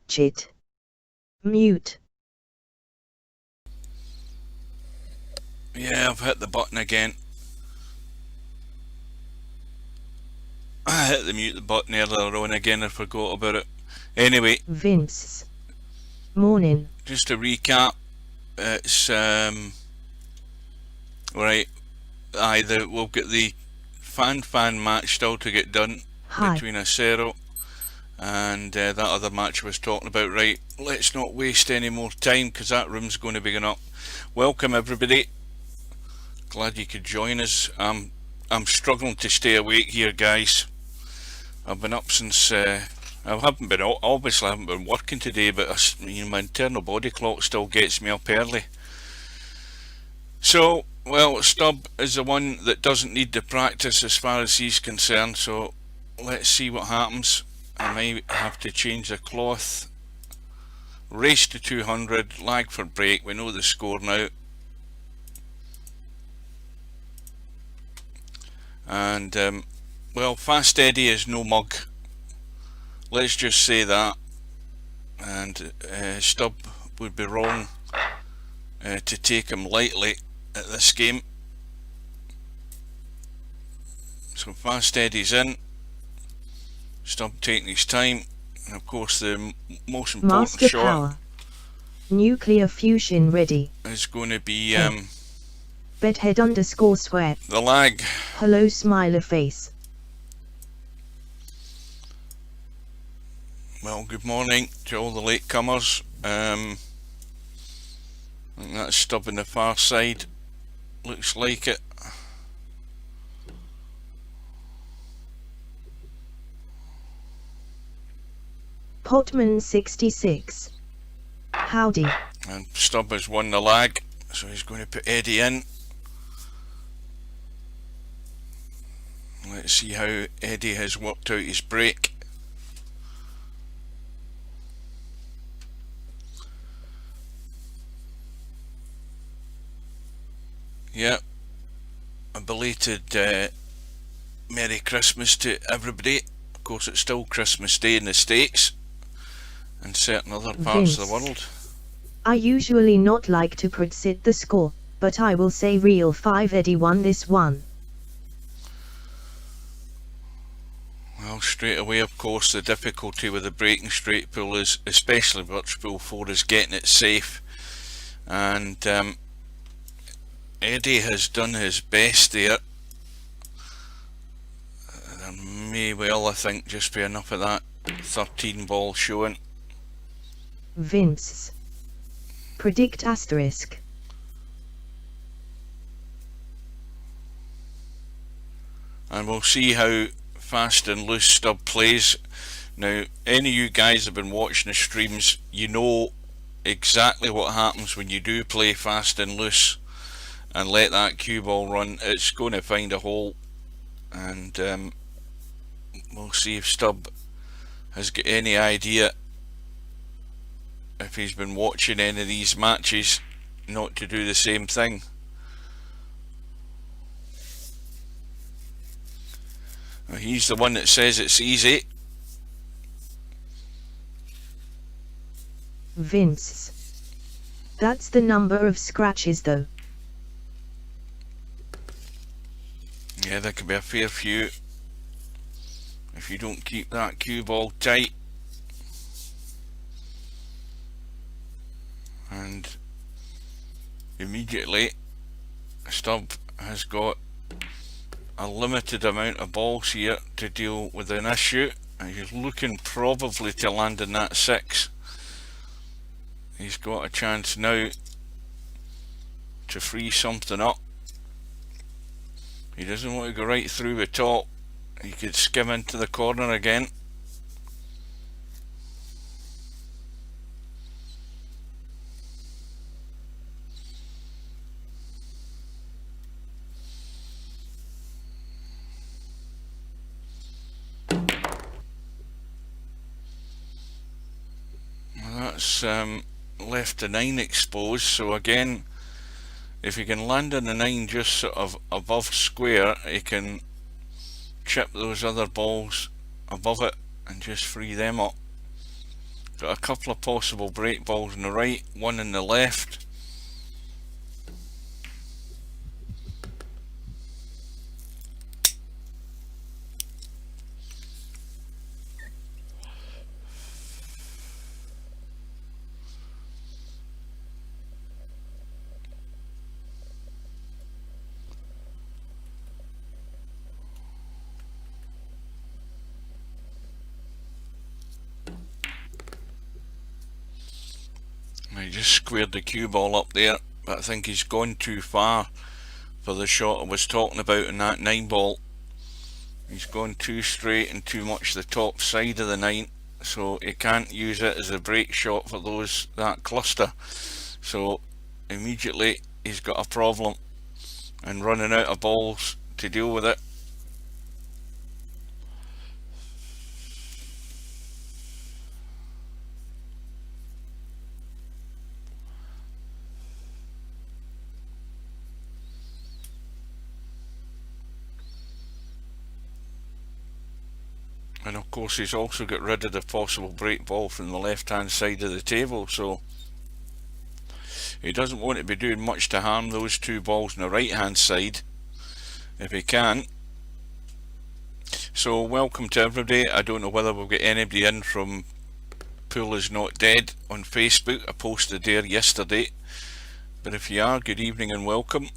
watch it. Mute. Yeah, I've hit the button again. I hit the mute button earlier on again, I forgot about it. Anyway, Vince. Morning. just to recap, it's right. We'll get the fan match still to get done. Hi. Between Acero and that other match I was talking about. Right, let's not waste any more time because that room's going to be going up. Welcome everybody. Glad you could join us. I'm struggling to stay awake here, guys. I've been up since obviously I haven't been working today, but my internal body clock still gets me up early. So, well, Stubb is the one that doesn't need the practice as far as he's concerned, so let's see what happens. I might have to change the cloth. Race to 200, lag for break, we know the score now. And, well, Fast Eddie is no mug. Let's just say that. And Stubb would be wrong to take him lightly at this game. So Fast Eddie's in. Stubb taking his time. And of course the most important Master shot power. Nuclear fusion ready. is going to be Bedhead underscore sweat. the lag. Hello smiley face. Well, good morning to all the latecomers. I think that's Stubb on the far side. Looks like it. Potman 66. Howdy. And Stubb has won the lag, so he's going to put Eddie in. Let's see how Eddie has worked out his break. Yeah, a belated Merry Christmas to everybody. Of course, it's still Christmas Day in the States and certain other parts of the world. I usually not like to predict the score, but I will say Real 5 Eddie won this one. Well, straight away, of course, the difficulty with the breaking straight pull is, especially Birch Pool 4, is getting it safe. And Eddie has done his best there. There may well, I think, just be enough of that 13 ball showing. Vince. Predict asterisk. And we'll see how fast and loose Stubb plays. Now, any of you guys have been watching the streams, you know exactly what happens when you do play fast and loose and let that cue ball run. It's going to find a hole, and we'll see if Stubb has got any idea, if he's been watching any of these matches, not to do the same thing. He's the one that says it's easy. Vince. That's the number of scratches though. Yeah, there could be a fair few if you don't keep that cue ball tight. And immediately Stubb has got a limited amount of balls here to deal with an issue, and he's looking probably to land in that 6. He's got a chance now to free something up. He doesn't want to go right through the top. He could skim into the corner again. That's left the 9 exposed, so again, if you can land on the 9 just sort of above square, you can chip those other balls above it and just free them up. Got a couple of possible break balls on the right, one on the left. I just squared the cue ball up there, but I think he's gone too far for the shot I was talking about in that 9 ball. He's gone too straight and too much the top side of the 9, so he can't use it as a break shot for that cluster. So immediately he's got a problem and running out of balls to deal with it. And of course he's also got rid of the possible break ball from the left hand side of the table, so he doesn't want to be doing much to harm those 2 balls on the right hand side if he can. So welcome to everybody. I don't know whether we'll get anybody in from Pool Is Not Dead on Facebook. I posted there yesterday, but if you are, good evening and welcome.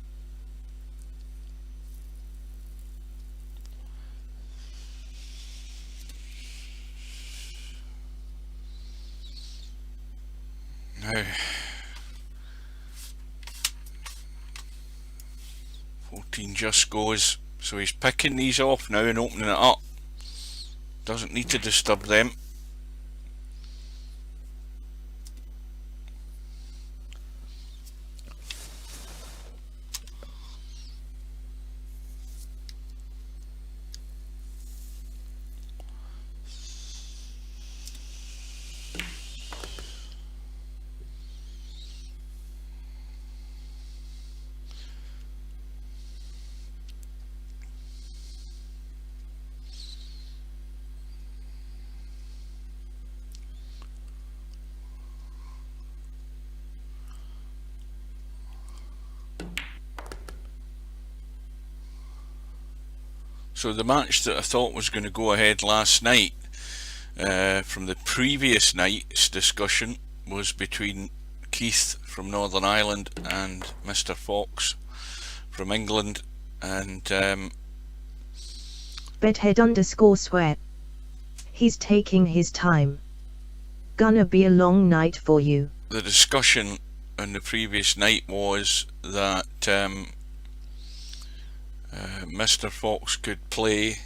Now 14 just goes, so he's picking these off now and opening it up. Doesn't need to disturb them. So the match that I thought was going to go ahead last night, from the previous night's discussion, was between Keith from Northern Ireland and Mr. Fox from England, and Bedhead_sweat. He's taking his time. Gonna be a long night for you. the discussion on the previous night was that Mr. Fox could play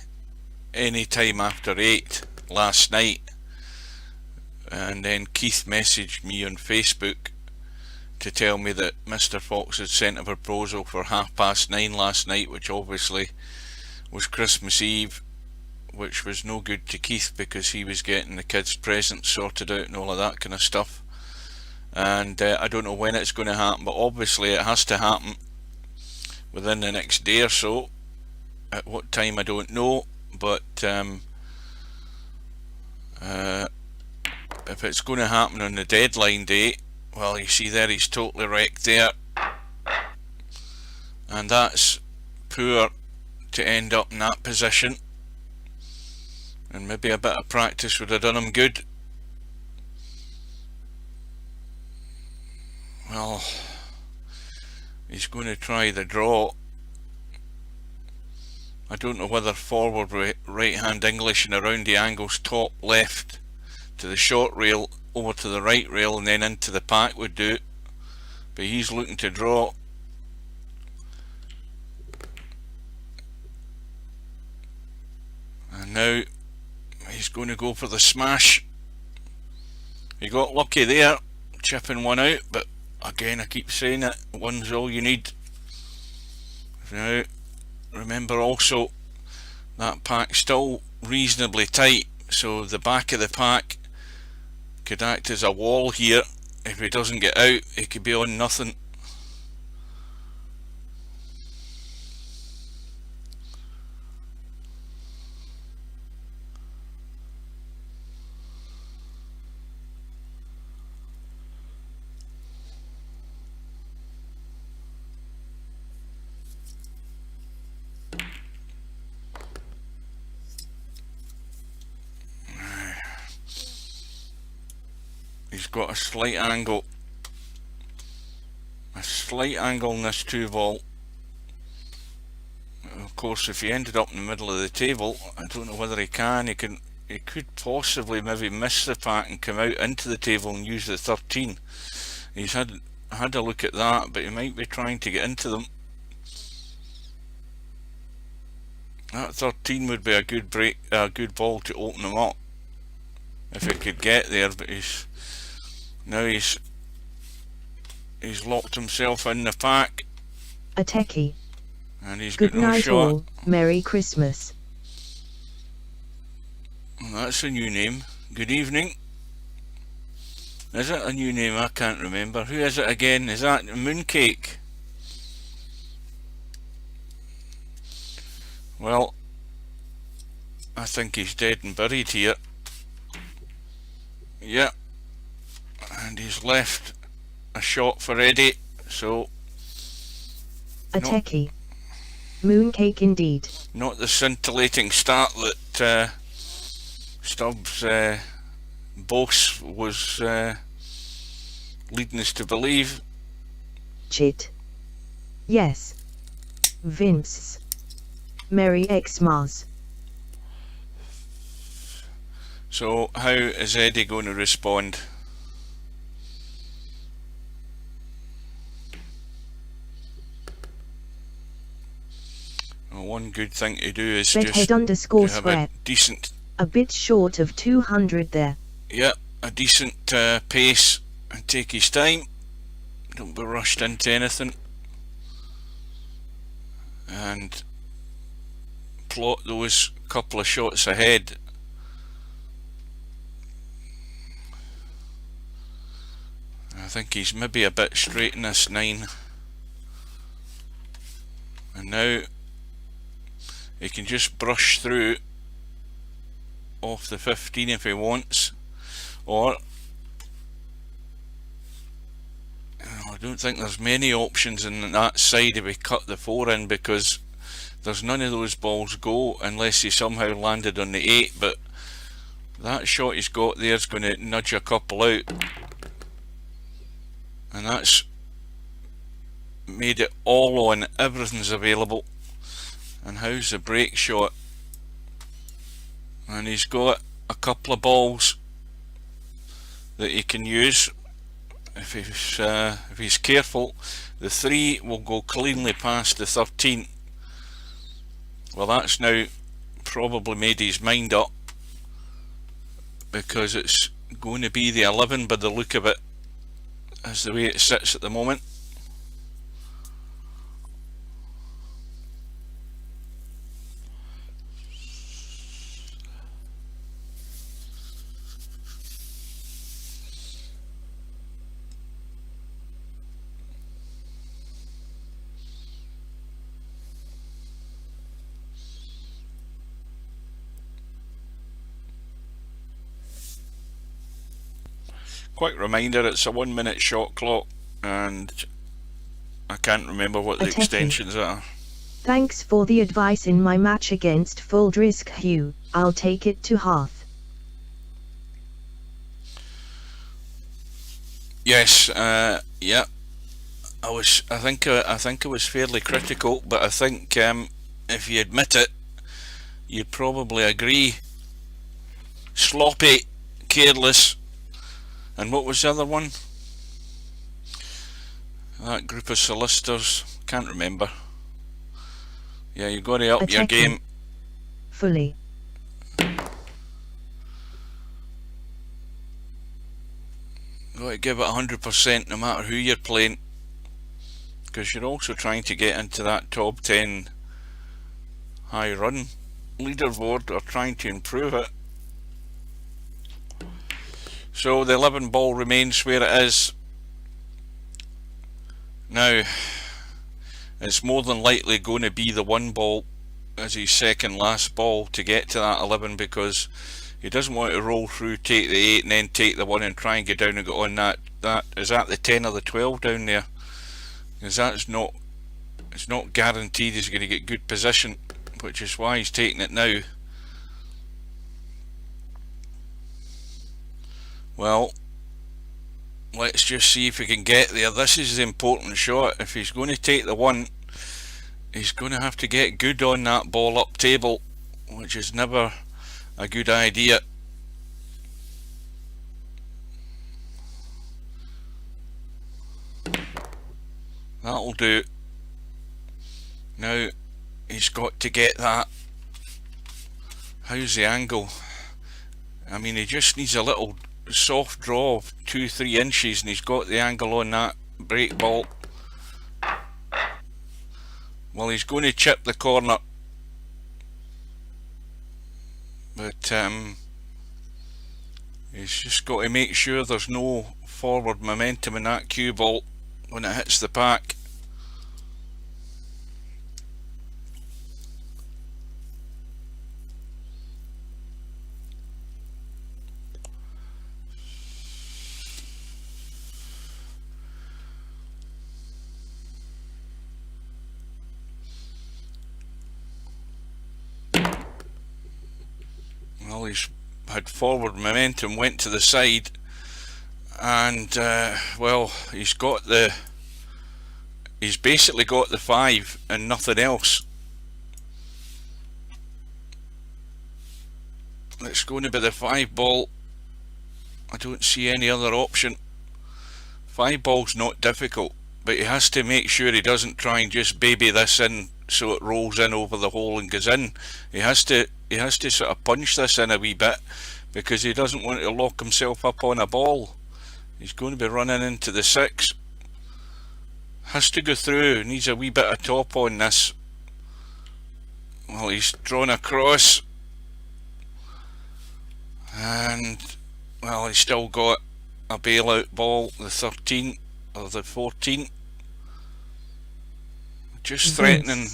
any time after 8 last night, and then Keith messaged me on Facebook to tell me that Mr. Fox had sent a proposal for 9:30 last night, which obviously was Christmas Eve, which was no good to Keith because he was getting the kids' presents sorted out and all of that kind of stuff. And I don't know when it's going to happen, but obviously it has to happen within the next day or so. At what time I don't know, but if it's going to happen on the deadline day, well, you see there he's totally wrecked there, and that's poor to end up in that position, and maybe a bit of practice would have done him good. Well, he's going to try the draw. I don't know whether forward right hand English and around the angles top left to the short rail over to the right rail and then into the pack would do, but he's looking to draw. And now he's going to go for the smash. He got lucky there, chipping one out, but again I keep saying it, one's all you need. Now remember also that pack's still reasonably tight, so the back of the pack could act as a wall here. If he doesn't get out, he could be on nothing. He's got a slight angle. A slight angle in this 2-ball. Of course, if he ended up in the middle of the table, I don't know whether he can. He could possibly maybe miss the pack and come out into the table and use the 13. He's had a look at that, but he might be trying to get into them. That 13 would be a good ball to open him up if he could get there, but he's locked himself in the pack. A techie. And he's Good got no night shot. all. Merry Christmas. Well, that's a new name. Good evening. Is it a new name? I can't remember. Who is it again? Is that Mooncake? Well, I think he's dead and buried here. Yeah. And he's left a shot for Eddie, so... A techie. Mooncake indeed. Not the scintillating start that Stubbs' boss was leading us to believe. Chit. Yes. Vince. Merry Xmas. So how is Eddie going to respond? Well, one good thing to do is Bet just head underscore to have square. a decent, A bit short of 200 there. yeah, a decent pace and take his time. Don't be rushed into anything. And plot those couple of shots ahead. I think he's maybe a bit straight in this 9. And now he can just brush through off the 15 if he wants, or I don't think there's many options in that side if we cut the 4 in, because there's none of those balls go unless he somehow landed on the 8, but that shot he's got there is going to nudge a couple out, and that's made it all on. Everything's available. And how's the break shot? And he's got a couple of balls that he can use if he's careful. The 3 will go cleanly past the 13. Well, that's now probably made his mind up, because it's going to be the 11 by the look of it, as the way it sits at the moment. Quick reminder, it's a 1 minute shot clock, and I can't remember what the extensions are. Thanks for the advice in my match against Fuldrisk Hugh. I'll take it to Hearth. Yes, yeah. I think I was fairly critical, but I think if you admit it, you'd probably agree. Sloppy, careless. And what was the other one? That group of solicitors, can't remember. Yeah, you've got to up your game. Fully. Got to give it 100% no matter who you're playing, because you're also trying to get into that top 10 high run leaderboard, or trying to improve it. So the 11 ball remains where it is. Now, it's more than likely going to be the 1 ball as his second last ball to get to that 11, because he doesn't want to roll through, take the 8 and then take the 1 and try and get down and get on that. Is that the 10 or the 12 down there? Because it's not guaranteed he's going to get good position, which is why he's taking it now. Well, let's just see if he can get there. This is the important shot. If he's going to take the one, he's going to have to get good on that ball up table, which is never a good idea. That'll do. Now he's got to get that. How's the angle? I mean, he just needs a little soft draw of 2-3 inches and he's got the angle on that break ball. Well, he's going to chip the corner, but he's just got to make sure there's no forward momentum in that cue ball when it hits the pack. Well, he's had forward momentum, went to the side, and well, he's basically got the 5 and nothing else. It's going to be the 5 ball. I don't see any other option. 5 ball's not difficult, but he has to make sure he doesn't try and just baby this in so it rolls in over the hole and goes in. He has to sort of punch this in a wee bit, because he doesn't want to lock himself up on a ball. He's going to be running into the 6. Has to go through, needs a wee bit of top on this. Well, he's drawn across, and well, he's still got a bailout ball, the 13 or the 14. Just threatening,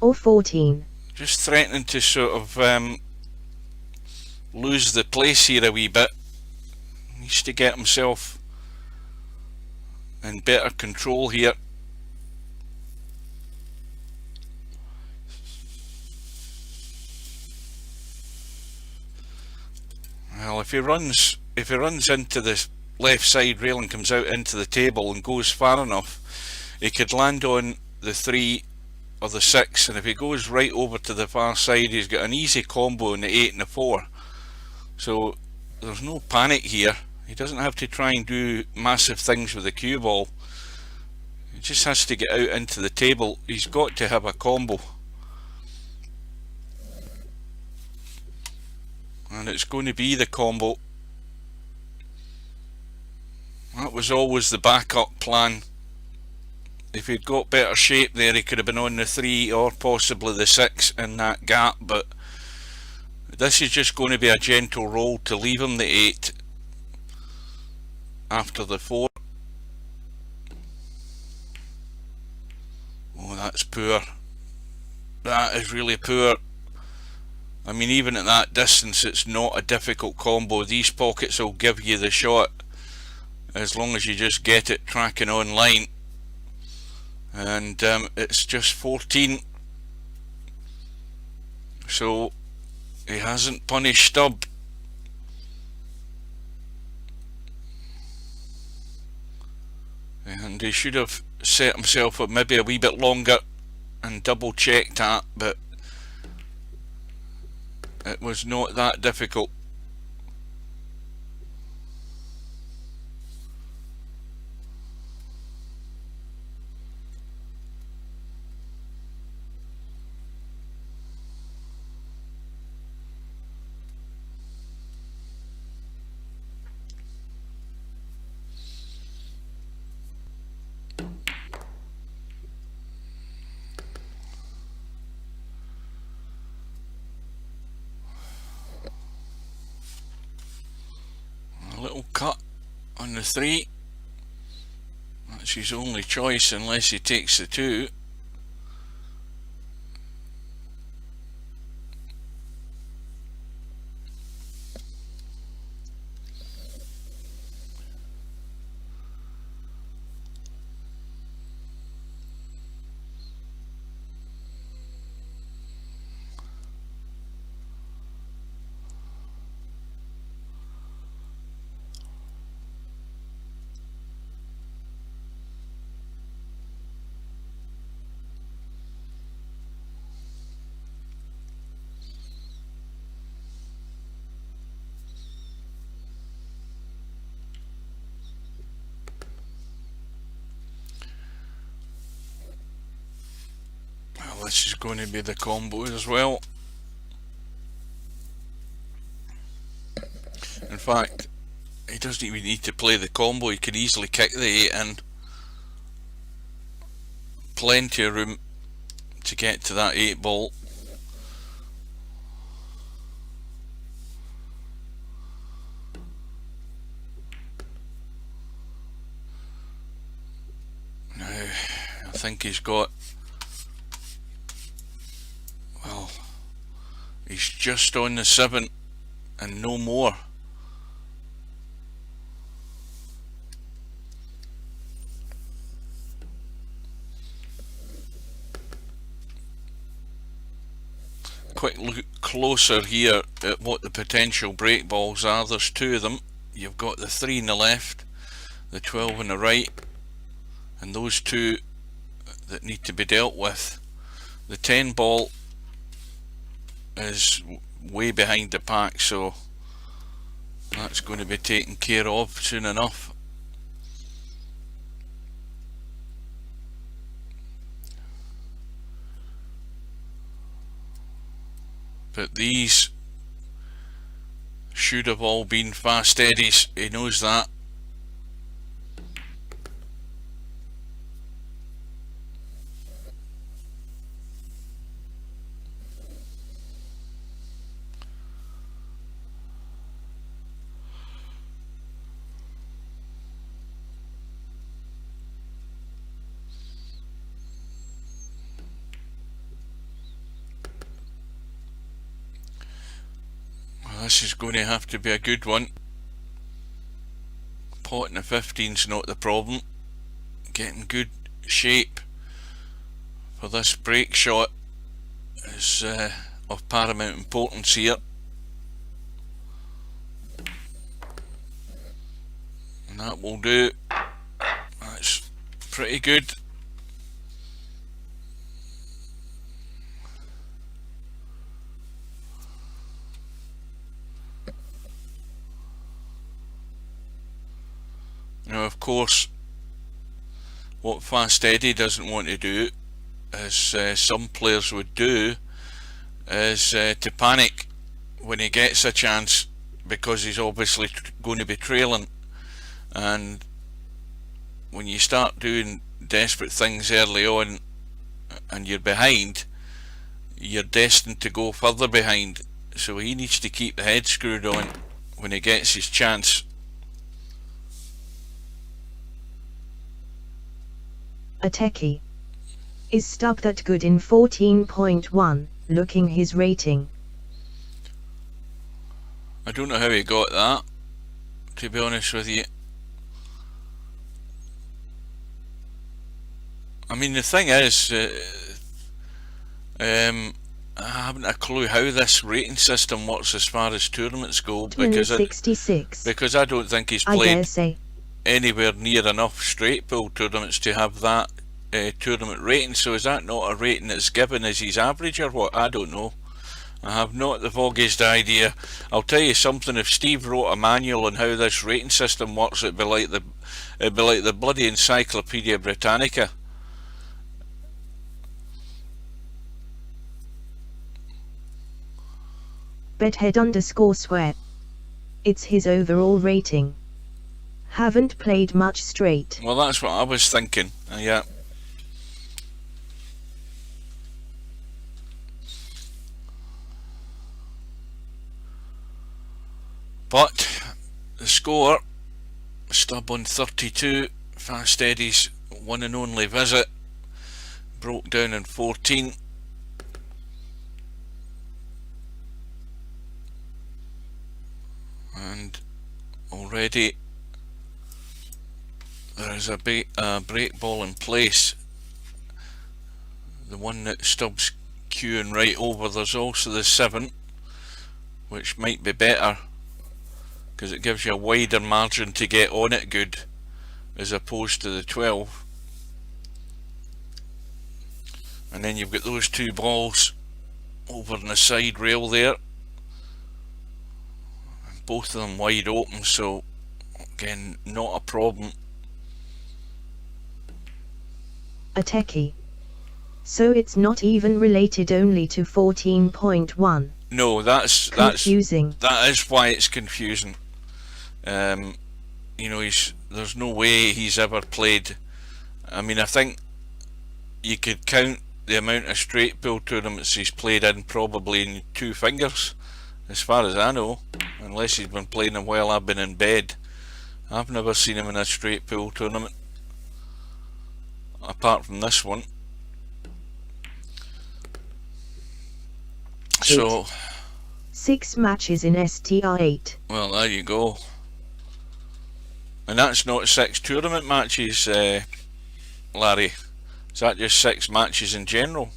or 14. Just threatening to sort of lose the place here a wee bit. Needs to get himself in better control here. Well, if he runs into the left side rail and comes out into the table and goes far enough, he could land on the 3 or the 6, and if he goes right over to the far side, he's got an easy combo in the 8 and the 4. So there's no panic here. He doesn't have to try and do massive things with the cue ball. He just has to get out into the table. He's got to have a combo, and it's going to be the combo. That was always the backup plan. If he'd got better shape there, he could have been on the 3 or possibly the 6 in that gap, but this is just going to be a gentle roll to leave him the 8 after the 4. Oh, that's poor. That is really poor. I mean, even at that distance, it's not a difficult combo. These pockets will give you the shot as long as you just get it tracking on line. And it's just 14, so he hasn't punished Stubb. And he should have set himself up maybe a wee bit longer and double checked that, but it was not that difficult. A little cut on the 3. That's his only choice unless he takes the 2. Well, this is going to be the combo as well. In fact, he doesn't even need to play the combo, he can easily kick the 8 in. Plenty of room to get to that 8 ball. Now, I think he's got, well, he's just on the 7 and no more. Quick look closer here at what the potential break balls are. There's 2 of them. You've got the 3 on the left, the 12 on the right, and those 2 that need to be dealt with. The 10 ball is way behind the pack, so that's going to be taken care of soon enough. But these should have all been fast eddies, he knows that. This is going to have to be a good one. Pot in the 15's not the problem. Getting good shape for this break shot is of paramount importance here. And that will do. That's pretty good. Now, of course, what Fast Eddie doesn't want to do, as some players would do, is to panic when he gets a chance, because he's obviously going to be trailing. And when you start doing desperate things early on and you're behind, you're destined to go further behind. So he needs to keep the head screwed on when he gets his chance. A techie. Is stub that good in 14.1, looking his rating? I don't know how he got that, to be honest with you. I mean, the thing is, I haven't a clue how this rating system works as far as tournaments go, because I don't think he's played anywhere near enough straight pool tournaments to have that tournament rating. So is that not a rating that's given as his average or what? I don't know. I have not the foggiest idea. I'll tell you something, if Steve wrote a manual on how this rating system works, it'd be like the bloody Encyclopedia Britannica. Bedhead_sweat. It's his overall rating. Haven't played much straight. Well, that's what I was thinking. Yeah. But the score, stub on 32, Fast Eddie's one and only visit, broke down in 14. And already there is a break ball in place, the one that Stubbs queuing right over. There's also the 7, which might be better because it gives you a wider margin to get on it good as opposed to the 12. And then you've got those 2 balls over on the side rail there, both of them wide open, so again, not a problem. A techie. So it's not even related only to 14.1. No, that's Confusing. that is why it's confusing. You know, there's no way he's ever played. I mean, I think you could count the amount of straight pool tournaments he's played in probably in 2 fingers, as far as I know, unless he's been playing them while I've been in bed. I've never seen him in a straight pool tournament, apart from this one. So 6 matches in STR8. Well, there you go. And that's not 6 tournament matches, Larry. Is that just 6 matches in general?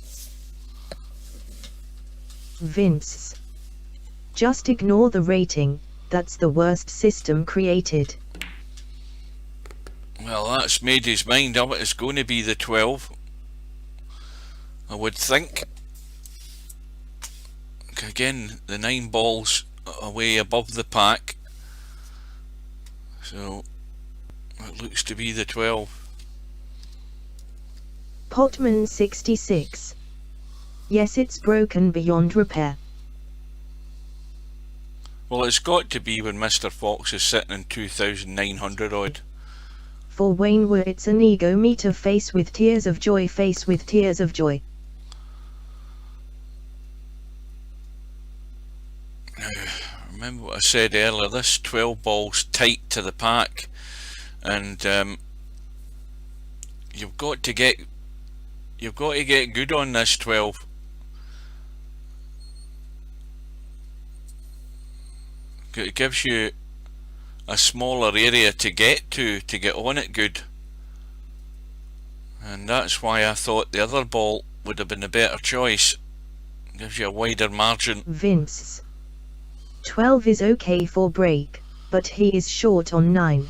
Vince. Just ignore the rating, that's the worst system created. Well, that's made his mind up. It's going to be the 12, I would think. Again, the 9 balls away above the pack, so it looks to be the 12. Potman 66. Yes, it's broken beyond repair. Well, it's got to be when Mr. Fox is sitting in 2,900 odd. For Wainwright, it's an ego meter. Face with tears of joy, face with tears of joy. Now, remember what I said earlier, this 12 ball's tight to the pack, and you've got to get good on this 12. It gives you a smaller area to get on it good, and that's why I thought the other ball would have been a better choice. It gives you a wider margin. Vince. 12 is okay for break, but he is short on 9.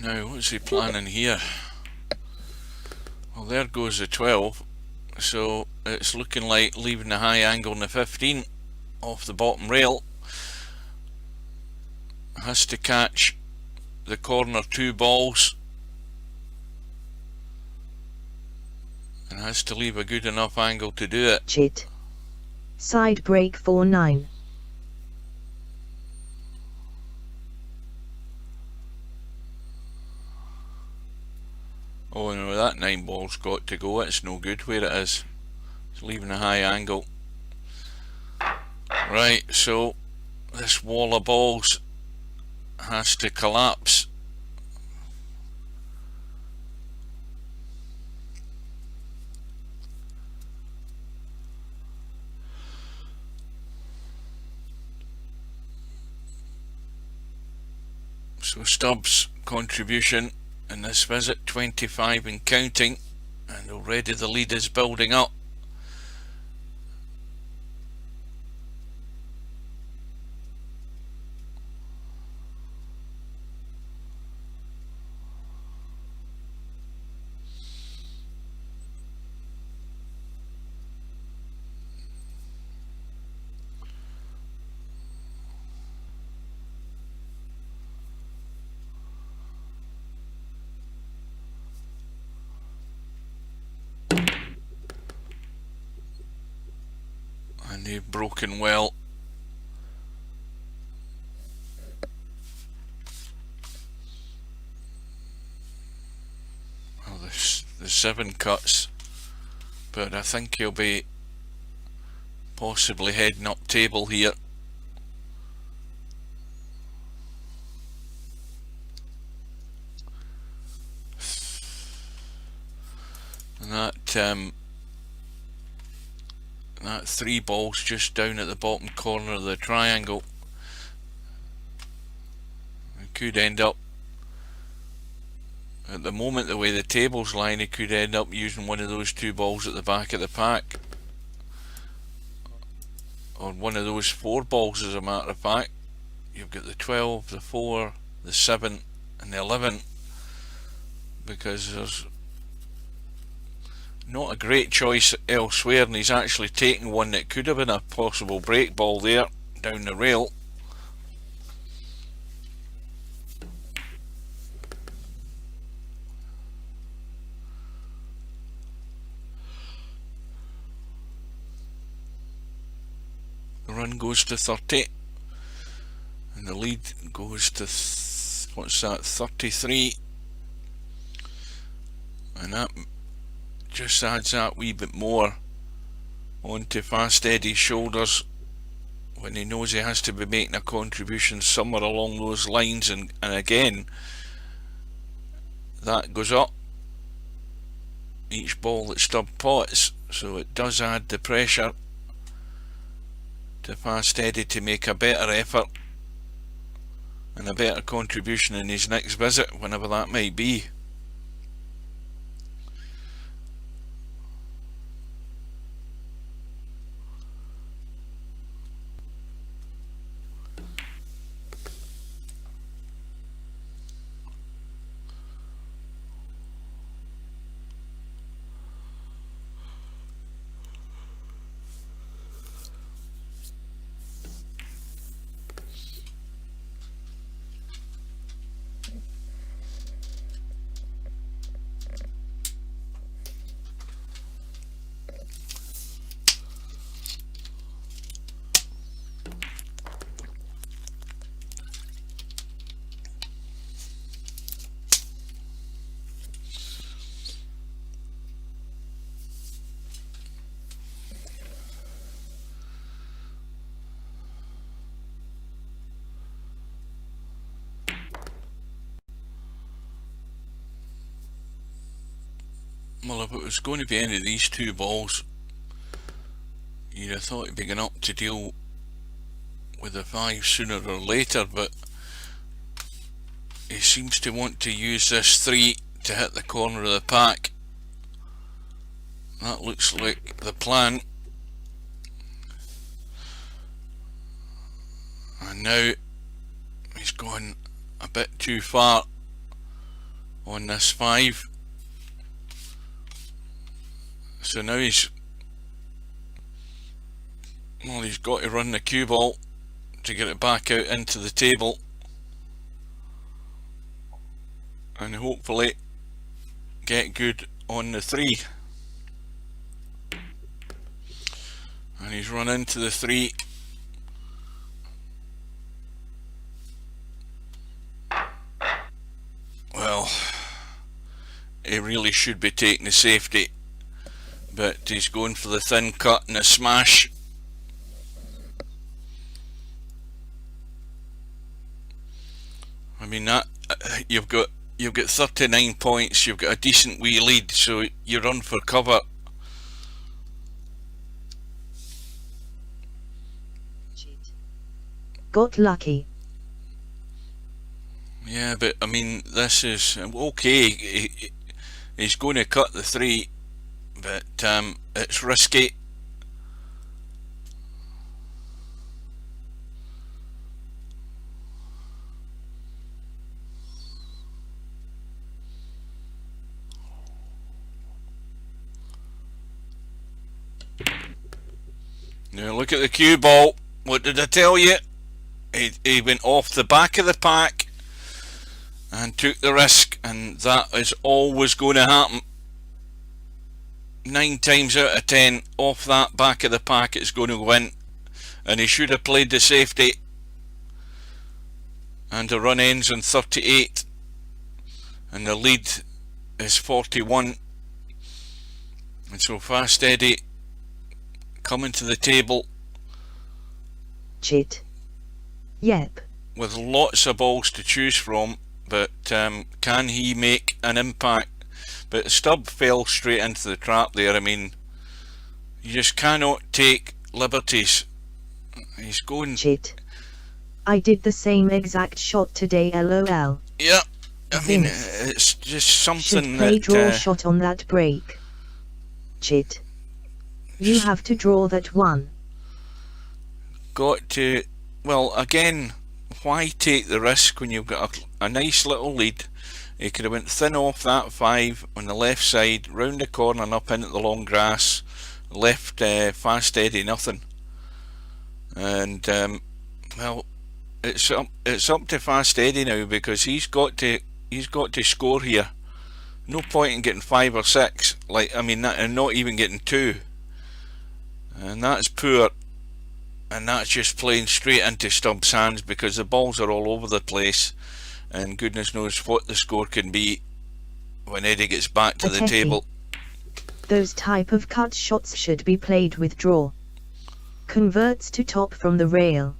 Now, what's he planning here? Well, there goes the 12. So it's looking like leaving the high angle in the 15 off the bottom rail. Has to catch the corner 2 balls and has to leave a good enough angle to do it. Chit. Side break for 9. Oh no, that 9 ball's got to go. It's no good where it is. It's leaving a high angle. Right, so this wall of balls has to collapse. So Stubbs' contribution in this visit, 25 and counting, and already the lead is building up. And they've broken well. Well, the 7 cuts, but I think he'll be possibly heading up table here. And that 3 balls just down at the bottom corner of the triangle. It could end up, at the moment the way the table's lying, it could end up using one of those 2 balls at the back of the pack, or one of those 4 balls as a matter of fact. You've got the 12, the 4, the 7 and the 11, because there's not a great choice elsewhere, and he's actually taken one that could have been a possible break ball there down the rail. The run goes to 30, and the lead goes to what's that, 33, and that just adds that wee bit more onto Fast Eddie's shoulders when he knows he has to be making a contribution somewhere along those lines, and again that goes up each ball that Stubb pots, so it does add the pressure to Fast Eddie to make a better effort and a better contribution in his next visit, whenever that might be. Well, if it was going to be any of these two balls, you'd have thought he'd be going up to deal with the 5 sooner or later, but he seems to want to use this 3 to hit the corner of the pack. That looks like the plan. And now he's gone a bit too far on this 5. So now he's got to run the cue ball to get it back out into the table, and hopefully get good on the 3. And he's run into the 3. Well, he really should be taking the safety, but he's going for the thin cut and a smash. I mean, that you've got 39 points, you've got a decent wee lead, so you run for cover. Got lucky. Yeah, but I mean, this is okay. He's going to cut the 3, but it's risky. Now look at the cue ball. What did I tell you? He went off the back of the pack and took the risk, and that is always going to happen. 9 times out of 10, off that back of the pack it's going to win, and he should have played the safety. And the run ends on 38, and the lead is 41. And so Fast Eddie coming to the table. Chit. Yep. With lots of balls to choose from, but can he make an impact? But Stubb fell straight into the trap there. I mean, you just cannot take liberties. He's going... Chit. I did the same exact shot today, lol. Yeah, I mean, it's just something should play that... draw shot on that break. Chit. You have to draw that one. Got to... Well, again, why take the risk when you've got a nice little lead? He could have went thin off that 5 on the left side, round the corner and up into the long grass, left Fast Eddie nothing. And well, it's up to Fast Eddie now, because he's got to score here. No point in getting 5 or 6, and not even getting 2. And that's poor, and that's just playing straight into Stubbs' hands, because the balls are all over the place, and goodness knows what the score can be when Eddie gets back to the table. Those type of cut shots should be played with draw. Converts to top from the rail.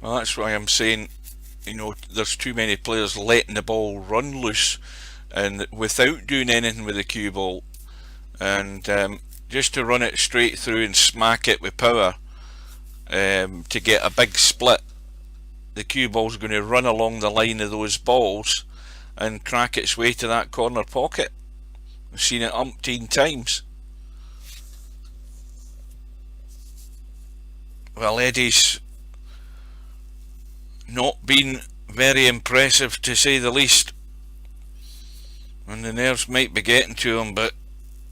Well, that's why I'm saying, there's too many players letting the ball run loose, and without doing anything with the cue ball, and just to run it straight through and smack it with power to get a big split. The cue ball's going to run along the line of those balls and crack its way to that corner pocket. I've seen it umpteen times. Well, Eddie's not been very impressive, to say the least, and the nerves might be getting to him, but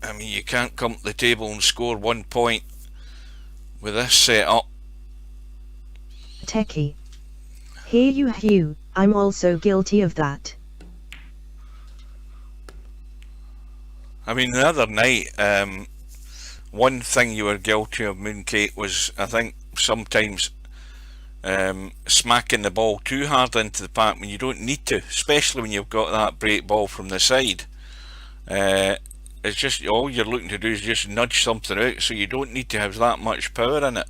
I mean, you can't come to the table and score 1 point with this setup. Techie. Hear you, Hugh, I'm also guilty of that. I mean, the other night, one thing you were guilty of, Mooncake, was, I think, sometimes smacking the ball too hard into the park when you don't need to, especially when you've got that break ball from the side. It's just, all you're looking to do is just nudge something out, so you don't need to have that much power in it.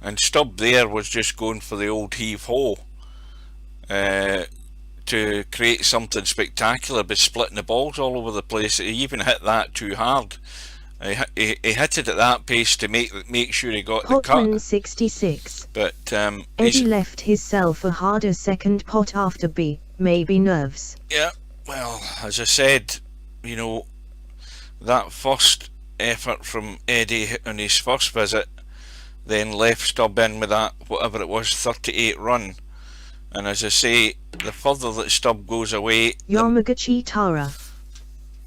And Stubb there was just going for the old heave-ho to create something spectacular by splitting the balls all over the place. He even hit that too hard. He hit it at that pace to make sure he got the cut. 66. But Eddie left himself a harder second pot after B, maybe nerves. Yeah, well, as I said, that first effort from Eddie on his first visit then left Stubb in with that, whatever it was, 38 run. And as I say, the further that Stubb goes away, Yamagachi Tara.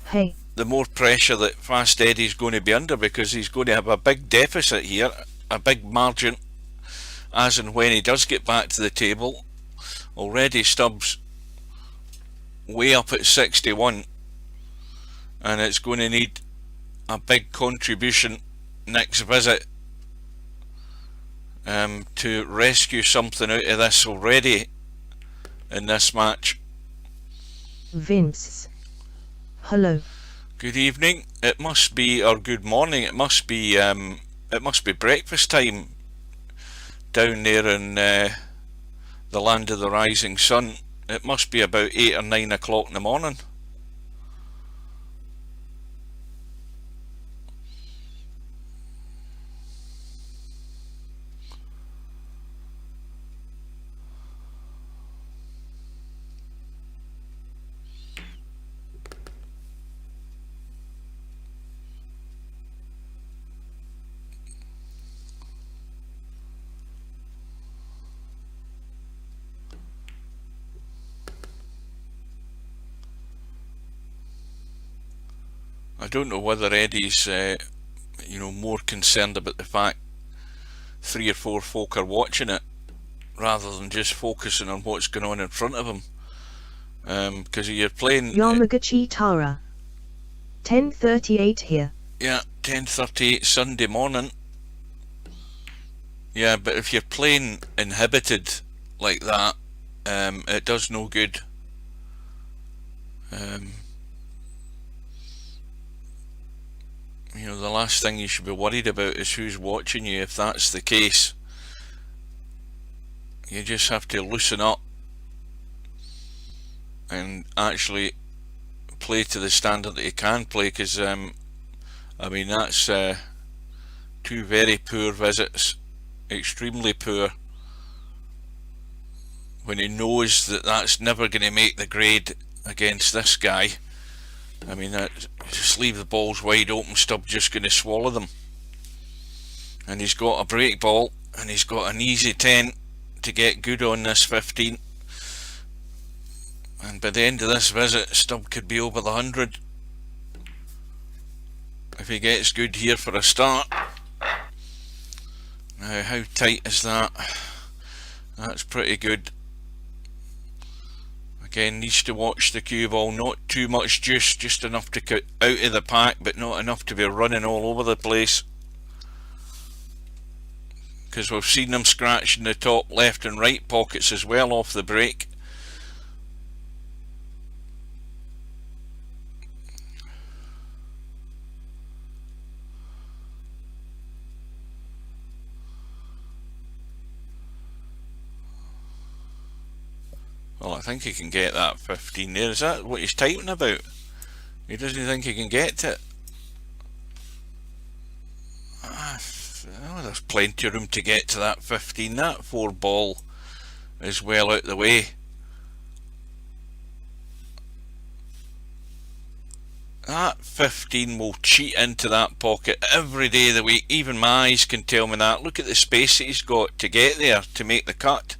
Hey. The more pressure that Fast Eddie's going to be under, because he's going to have a big deficit here, a big margin, as and when he does get back to the table. Already Stubbs way up at 61, and it's going to need a big contribution next visit to rescue something out of this already in this match. Vince. Hello. Good evening. It must be, or good morning. It must be breakfast time down there in the land of the rising sun. It must be about 8 or 9 o'clock in the morning. I don't know whether Eddie's more concerned about the fact 3 or 4 folk are watching it rather than just focusing on what's going on in front of him, because you're playing Yamagachi Tara. 10:38 here. Yeah, 10:38 Sunday morning. Yeah, but if you're playing inhibited like that, it does no good. The last thing you should be worried about is who's watching you. If that's the case, you just have to loosen up and actually play to the standard that you can play, because that's 2 very poor visits, extremely poor, when he knows that that's never going to make the grade against this guy. I mean, just leave the balls wide open, Stubb just going to swallow them. And he's got a break ball, and he's got an easy 10 to get good on this 15. And by the end of this visit, Stubb could be over the 100 if he gets good here for a start. Now, how tight is that? That's pretty good. Again, needs to watch the cue ball, not too much juice, just enough to get out of the pack, but not enough to be running all over the place. Because we've seen them scratching the top left and right pockets as well off the break. Well, I think he can get that 15 there. Is that what he's typing about? He doesn't think he can get to it. Oh, there's plenty of room to get to that 15. That 4 ball is well out the way. That 15 will cheat into that pocket every day of the week. Even my eyes can tell me that. Look at the space that he's got to get there to make the cut.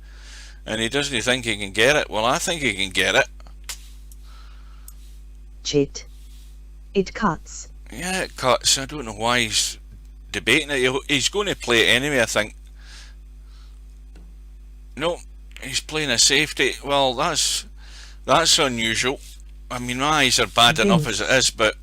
And he doesn't think he can get it. Well, I think he can get it. Cheat. It cuts. Yeah, it cuts. I don't know why he's debating it. He's going to play it anyway, I think. No, he's playing a safety. Well, that's unusual. I mean, my eyes are bad enough as it is, but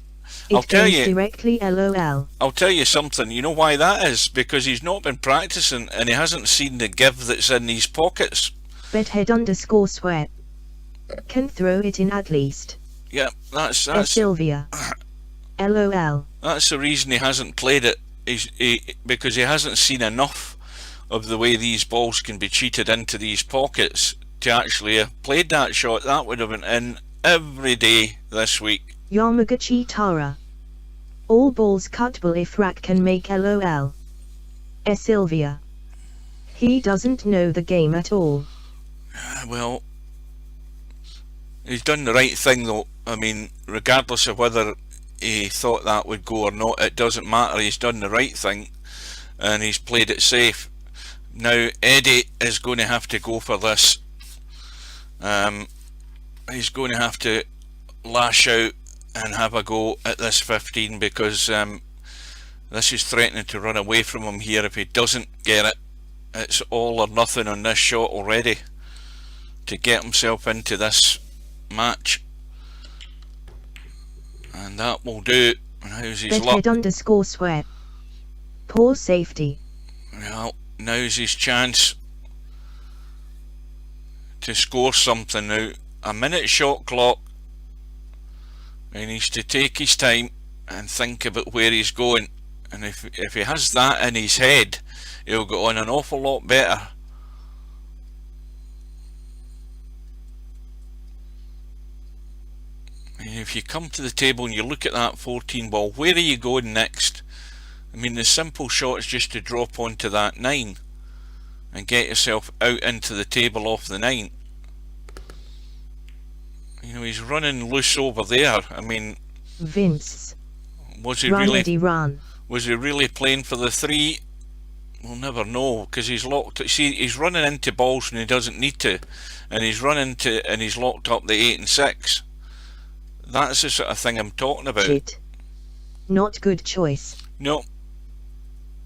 I'll tell you directly LOL. I'll tell you something. You know why that is? Because he's not been practicing and he hasn't seen the give that's in these pockets. Bedhead_sweat. Can throw it in at least. Yeah, that's Sylvia. LOL. That's the reason he hasn't played it. Because he hasn't seen enough of the way these balls can be cheated into these pockets to actually have played that shot. That would have been in every day this week. Yamaguchi Tara. All balls cuttable if rack can make LOL. Sylvia. He doesn't know the game at all. Well, he's done the right thing though. I mean, regardless of whether he thought that would go or not, it doesn't matter. He's done the right thing and he's played it safe. Now Eddie is going to have to go for this. He's going to have to lash out and have a go at this 15 because this is threatening to run away from him here if he doesn't get it. It's all or nothing on this shot already to get himself into this match. And that will do. And how's his luck? Bedhead_sweat. Poor safety. Well, now's his chance to score something now. A minute shot clock. He needs to take his time and think about where he's going. And if he has that in his head, he'll go on an awful lot better. And if you come to the table and you look at that 14 ball, where are you going next? I mean, the simple shot is just to drop onto that 9 and get yourself out into the table off the 9. You know, he's running loose over there. I mean, Vince. Was he really playing for the 3? We'll never know because he's locked. See, he's running into balls when he doesn't need to, and he's locked up the 8 and 6. That's the sort of thing I'm talking about. Shit. Not good choice. No,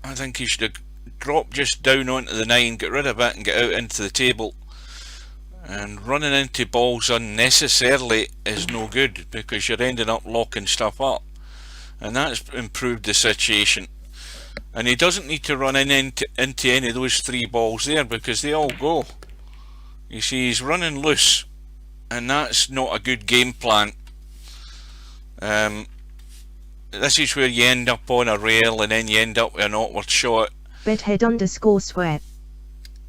I think he should have dropped just down onto the 9, get rid of it, and get out into the table. And running into balls unnecessarily is no good because you're ending up locking stuff up, and that's improved the situation. And he doesn't need to run into any of those 3 balls there because they all go. You see, he's running loose, and that's not a good game plan. This is where you end up on a rail and then you end up with an awkward shot. Bedhead_sweat.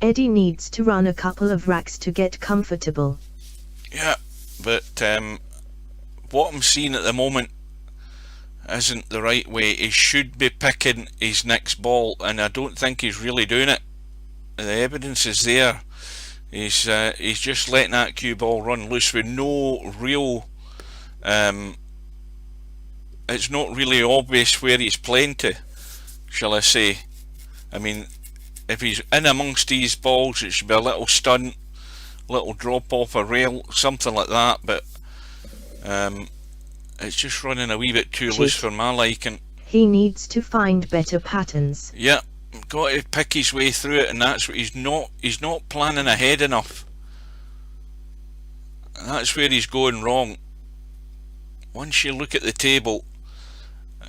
Eddie needs to run a couple of racks to get comfortable. Yeah, but what I'm seeing at the moment isn't the right way. He should be picking his next ball, and I don't think he's really doing it. The evidence is there. He's just letting that cue ball run loose with no real it's not really obvious where he's playing to, shall I say. I mean, if he's in amongst these balls, it should be a little stunt, little drop off a rail, something like that, but it's just running a wee bit too loose for my liking. He needs to find better patterns. Yeah, got to pick his way through it, and that's what he's not planning ahead enough. That's where he's going wrong. Once you look at the table,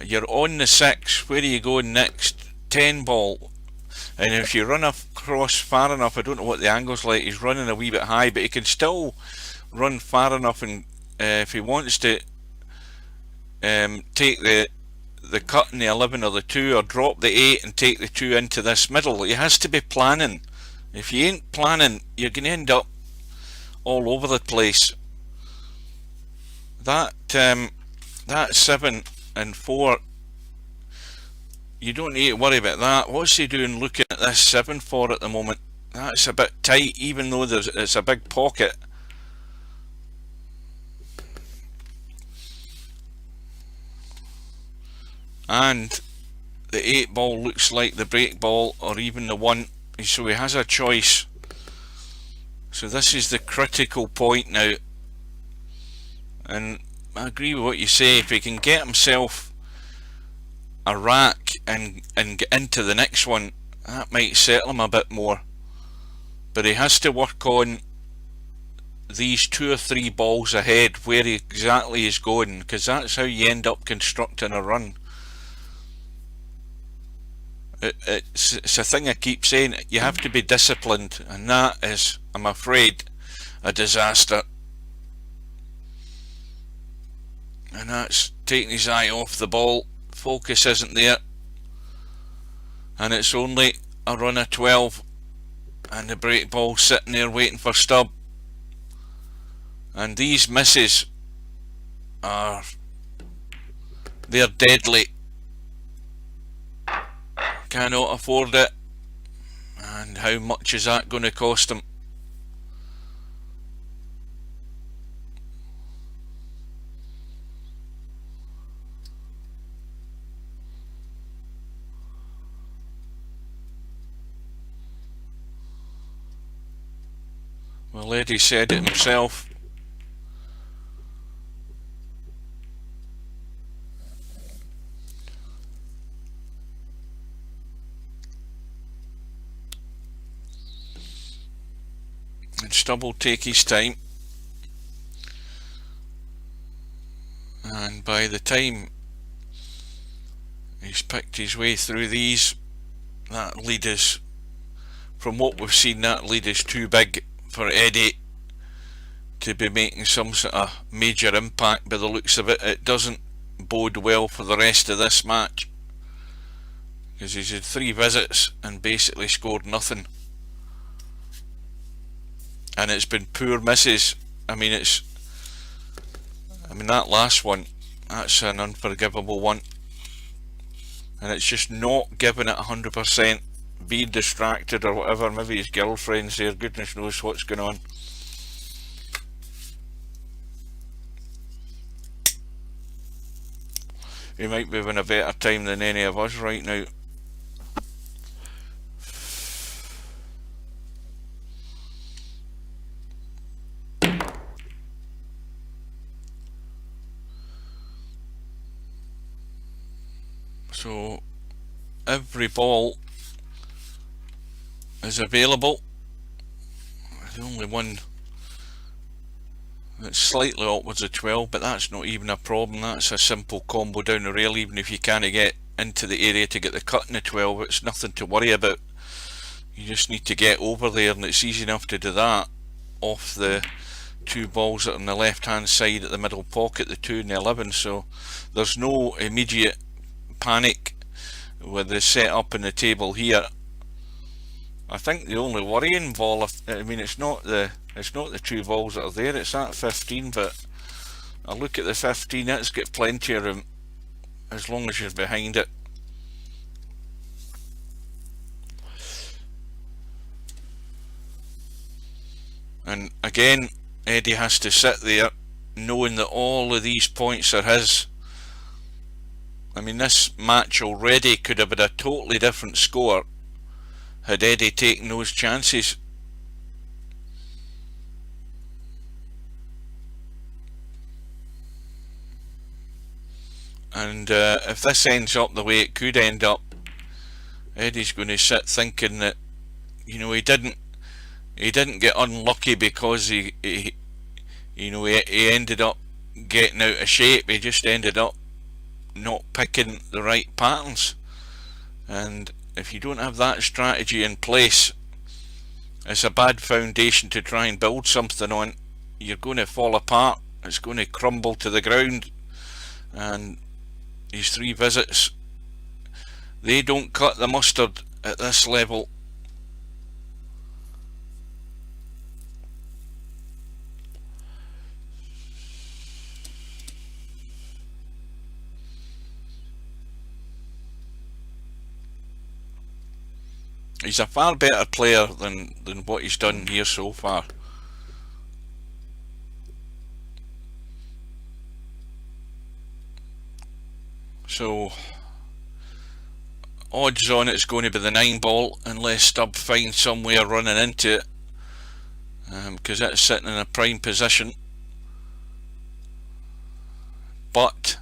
you're on the 6, where are you going next? 10 ball. And if you run across far enough, I don't know what the angle's like, he's running a wee bit high, but he can still run far enough, and if he wants to take the cut in the 11 or the 2, or drop the 8 and take the 2 into this middle, he has to be planning. If you ain't planning, you're going to end up all over the place. That 7 and 4, you don't need to worry about that. What's he doing looking at this 7-4 at the moment? That's a bit tight, even though it's a big pocket. And the 8 ball looks like the break ball, or even the 1, so he has a choice. So this is the critical point now, and I agree with what you say. If he can get himself a rack and get into the next one, that might settle him a bit more, but he has to work on these 2 or 3 balls ahead, where he exactly is going, because that's how you end up constructing a run. It's a thing I keep saying, you have to be disciplined, and that is, I'm afraid, a disaster. And that's taking his eye off the ball, focus isn't there, and it's only a run of 12, and the break ball sitting there waiting for stub. And these misses they're deadly. Cannot afford it. And how much is that going to cost him? Well, Eddie said it himself. And Stubb will take his time, and by the time he's picked his way through these, that lead is, from what we've seen, that lead is too big for Eddie to be making some sort of major impact. By the looks of it, it doesn't bode well for the rest of this match, because he's had 3 visits and basically scored nothing. And it's been poor misses. I mean, that last one, that's an unforgivable one, and it's just not giving it 100%, being distracted or whatever. Maybe his girlfriend's there, goodness knows what's going on. He might be having a better time than any of us right now. So every ball is available. The only one that's slightly upwards of 12, but that's not even a problem. That's a simple combo down the rail. Even if you can't get into the area to get the cut in the 12, it's nothing to worry about. You just need to get over there, and it's easy enough to do that off the 2 balls that are on the left hand side at the middle pocket, the 2 and the 11. So there's no immediate panic with the setup in the table here. I think the only worrying ball, I mean, it's not the 2 balls that are there, it's that 15, but I look at the 15, it's got plenty of room as long as you're behind it. And again, Eddie has to sit there knowing that all of these points are his. I mean, this match already could have been a totally different score had Eddie taken those chances. And if this ends up the way it could end up, Eddie's going to sit thinking that, you know, he didn't get unlucky because he ended up getting out of shape. He just ended up not picking the right patterns. And if you don't have that strategy in place, it's a bad foundation to try and build something on. You're going to fall apart. It's going to crumble to the ground. And these 3 visits, they don't cut the mustard at this level. He's a far better player than what he's done here so far. So odds on it's going to be the 9 ball unless Stubb finds somewhere running into it, because it's sitting in a prime position. But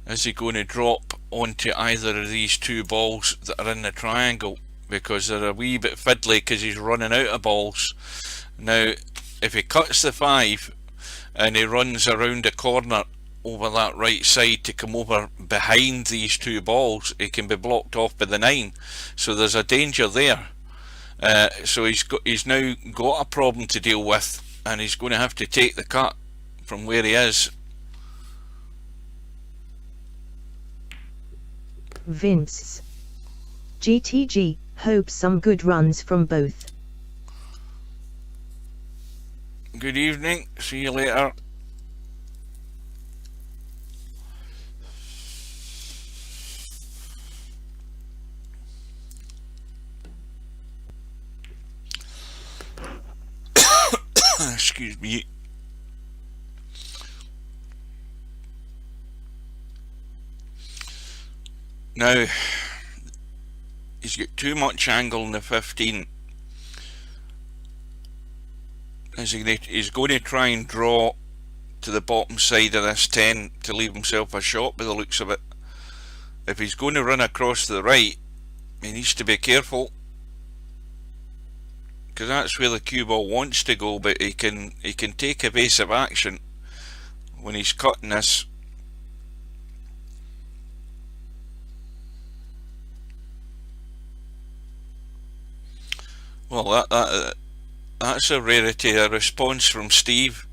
is he going to drop onto either of these 2 balls that are in the triangle, because they're a wee bit fiddly because he's running out of balls. Now if he cuts the 5 and he runs around the corner over that right side to come over behind these 2 balls, he can be blocked off by the 9, so there's a danger there. So he's now got a problem to deal with, and he's going to have to take the cut from where he is. Vince. GTG, hope some good runs from both. Good evening, see you later. Excuse me. Now he's got too much angle in the 15. He's going to try and draw to the bottom side of this 10 to leave himself a shot by the looks of it. If he's going to run across to the right, he needs to be careful, because that's where the cue ball wants to go, but he can take evasive action when he's cutting this. Well, that's a rarity, a response from Steve.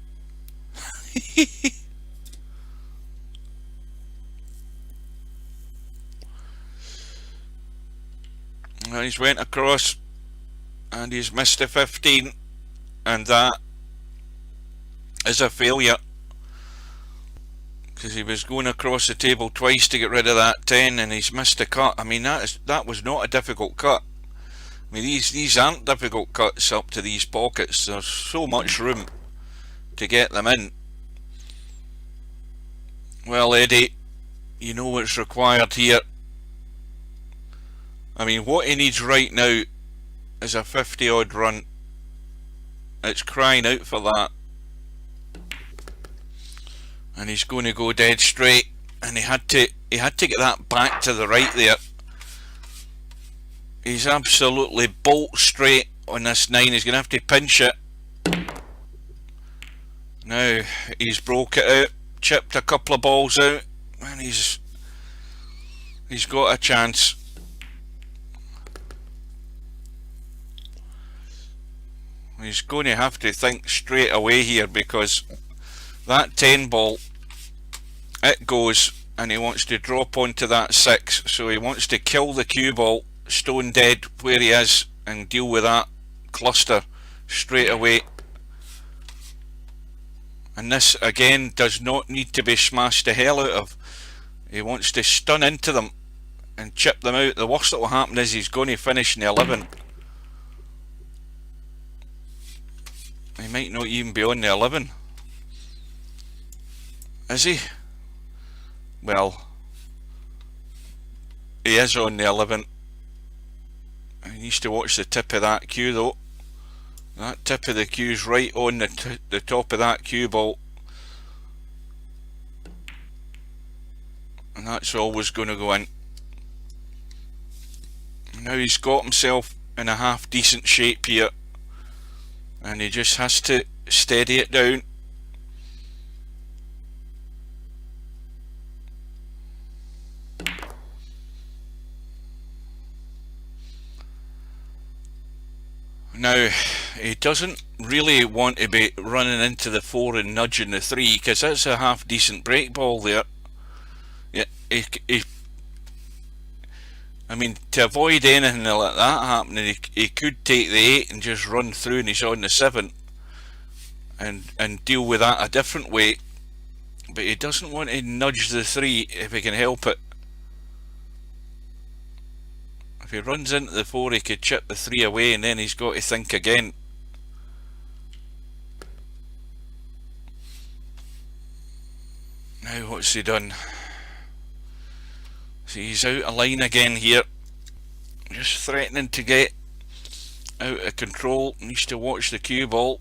Well, he's went across and he's missed a 15, and that is a failure, because he was going across the table twice to get rid of that 10 and he's missed a cut. I mean, that was not a difficult cut. I mean, these aren't difficult cuts up to these pockets. There's so much room to get them in. Well, Eddie, you know what's required here. I mean, what he needs right now is a 50 odd run. It's crying out for that. And he's going to go dead straight, and he had to get that back to the right there. He's absolutely bolt straight on this 9. He's going to have to pinch it. Now he's broke it out, chipped a couple of balls out, and he's got a chance. He's going to have to think straight away here, because that 10 ball, it goes, and he wants to drop onto that 6, so he wants to kill the cue ball stone dead where he is and deal with that cluster straight away. And this again does not need to be smashed the hell out of. He wants to stun into them and chip them out. The worst that will happen is he's going to finish in the 11. He might not even be on the 11. Is he? Well, He is on the 11. He needs to watch the tip of that cue though. That tip of the cue's right on the top of that cue ball. And that's always going to go in. Now he's got himself in a half decent shape here. And he just has to steady it down. Now, he doesn't really want to be running into the 4 and nudging the 3, because that's a half decent break ball there. Yeah, I mean, to avoid anything like that happening, he could take the 8 and just run through and he's on the 7 and deal with that a different way. But he doesn't want to nudge the 3 if he can help it. If he runs into the 4, he could chip the 3 away, and then he's got to think again. Now what's he done? See, he's out of line again here. Just threatening to get out of control. Needs to watch the cue ball.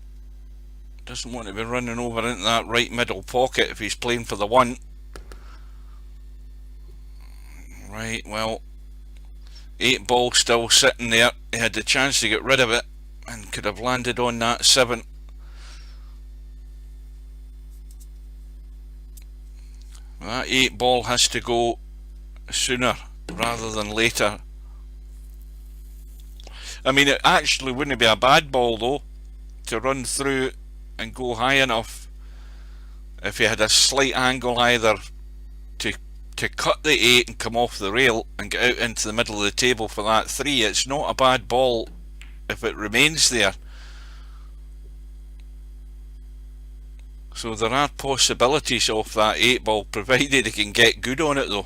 Doesn't want to be running over into that right middle pocket if he's playing for the 1. Right, well, 8 ball still sitting there. He had the chance to get rid of it and could have landed on that 7. That 8 ball has to go sooner rather than later. I mean, it actually wouldn't be a bad ball though, to run through and go high enough if you had a slight angle either to cut the 8 and come off the rail and get out into the middle of the table for that 3. It's not a bad ball if it remains there. So there are possibilities of that 8 ball, provided he can get good on it though.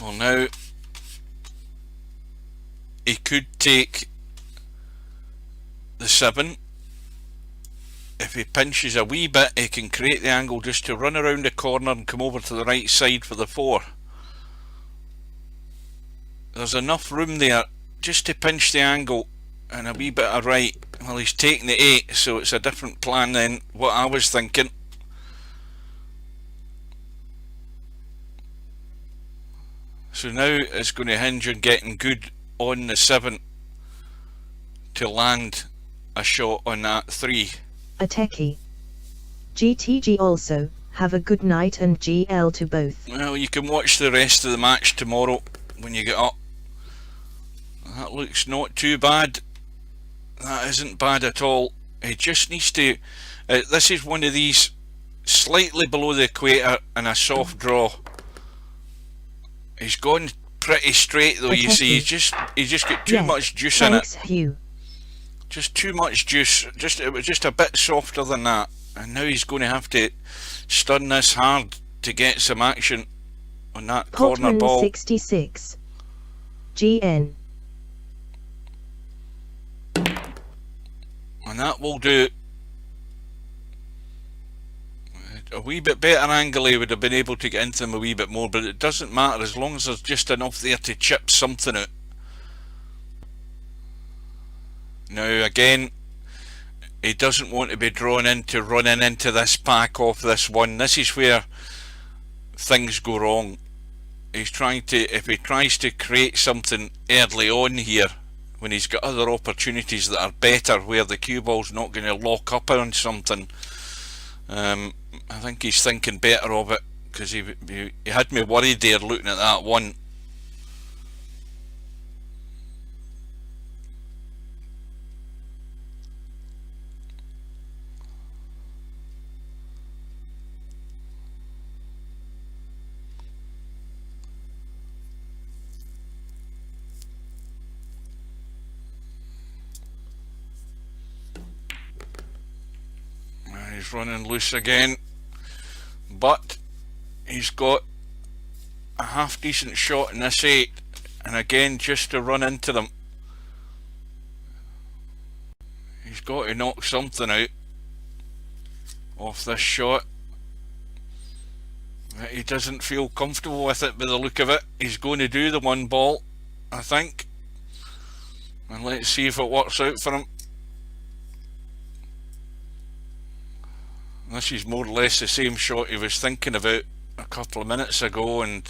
Well, now he could take the 7. If he pinches a wee bit, he can create the angle just to run around the corner and come over to the right side for the 4. There's enough room there just to pinch the angle and a wee bit of right. Well, he's taking the 8, so it's a different plan than what I was thinking. So now it's going to hinge on getting good on the 7 to land a shot on that 3. A techie. GTG also, have a good night and GL to both. Well, you can watch the rest of the match tomorrow when you get up. That looks not too bad. That isn't bad at all. He just needs to... this is one of these slightly below the equator and a soft draw. He's gone pretty straight though, you see. He's just got too much juice in it. Hugh. Just too much juice. It was just a bit softer than that. And now he's going to have to stun this hard to get some action on that corner ball. 66. GN. And that will do. A wee bit better angle, he would have been able to get into them a wee bit more, but it doesn't matter as long as there's just enough there to chip something out. Now again, he doesn't want to be drawn into running into this pack off this 1. This is where things go wrong. He's trying to, if he tries to create something early on here, when he's got other opportunities that are better, where the cue ball's not going to lock up on something, I think he's thinking better of it, because he had me worried there looking at that 1. He's running loose again, but he's got a half decent shot in this 8, and again just to run into them. He's got to knock something out off this shot. He doesn't feel comfortable with it by the look of it. He's going to do the 1 ball, I think, and let's see if it works out for him. This is more or less the same shot he was thinking about a couple of minutes ago, and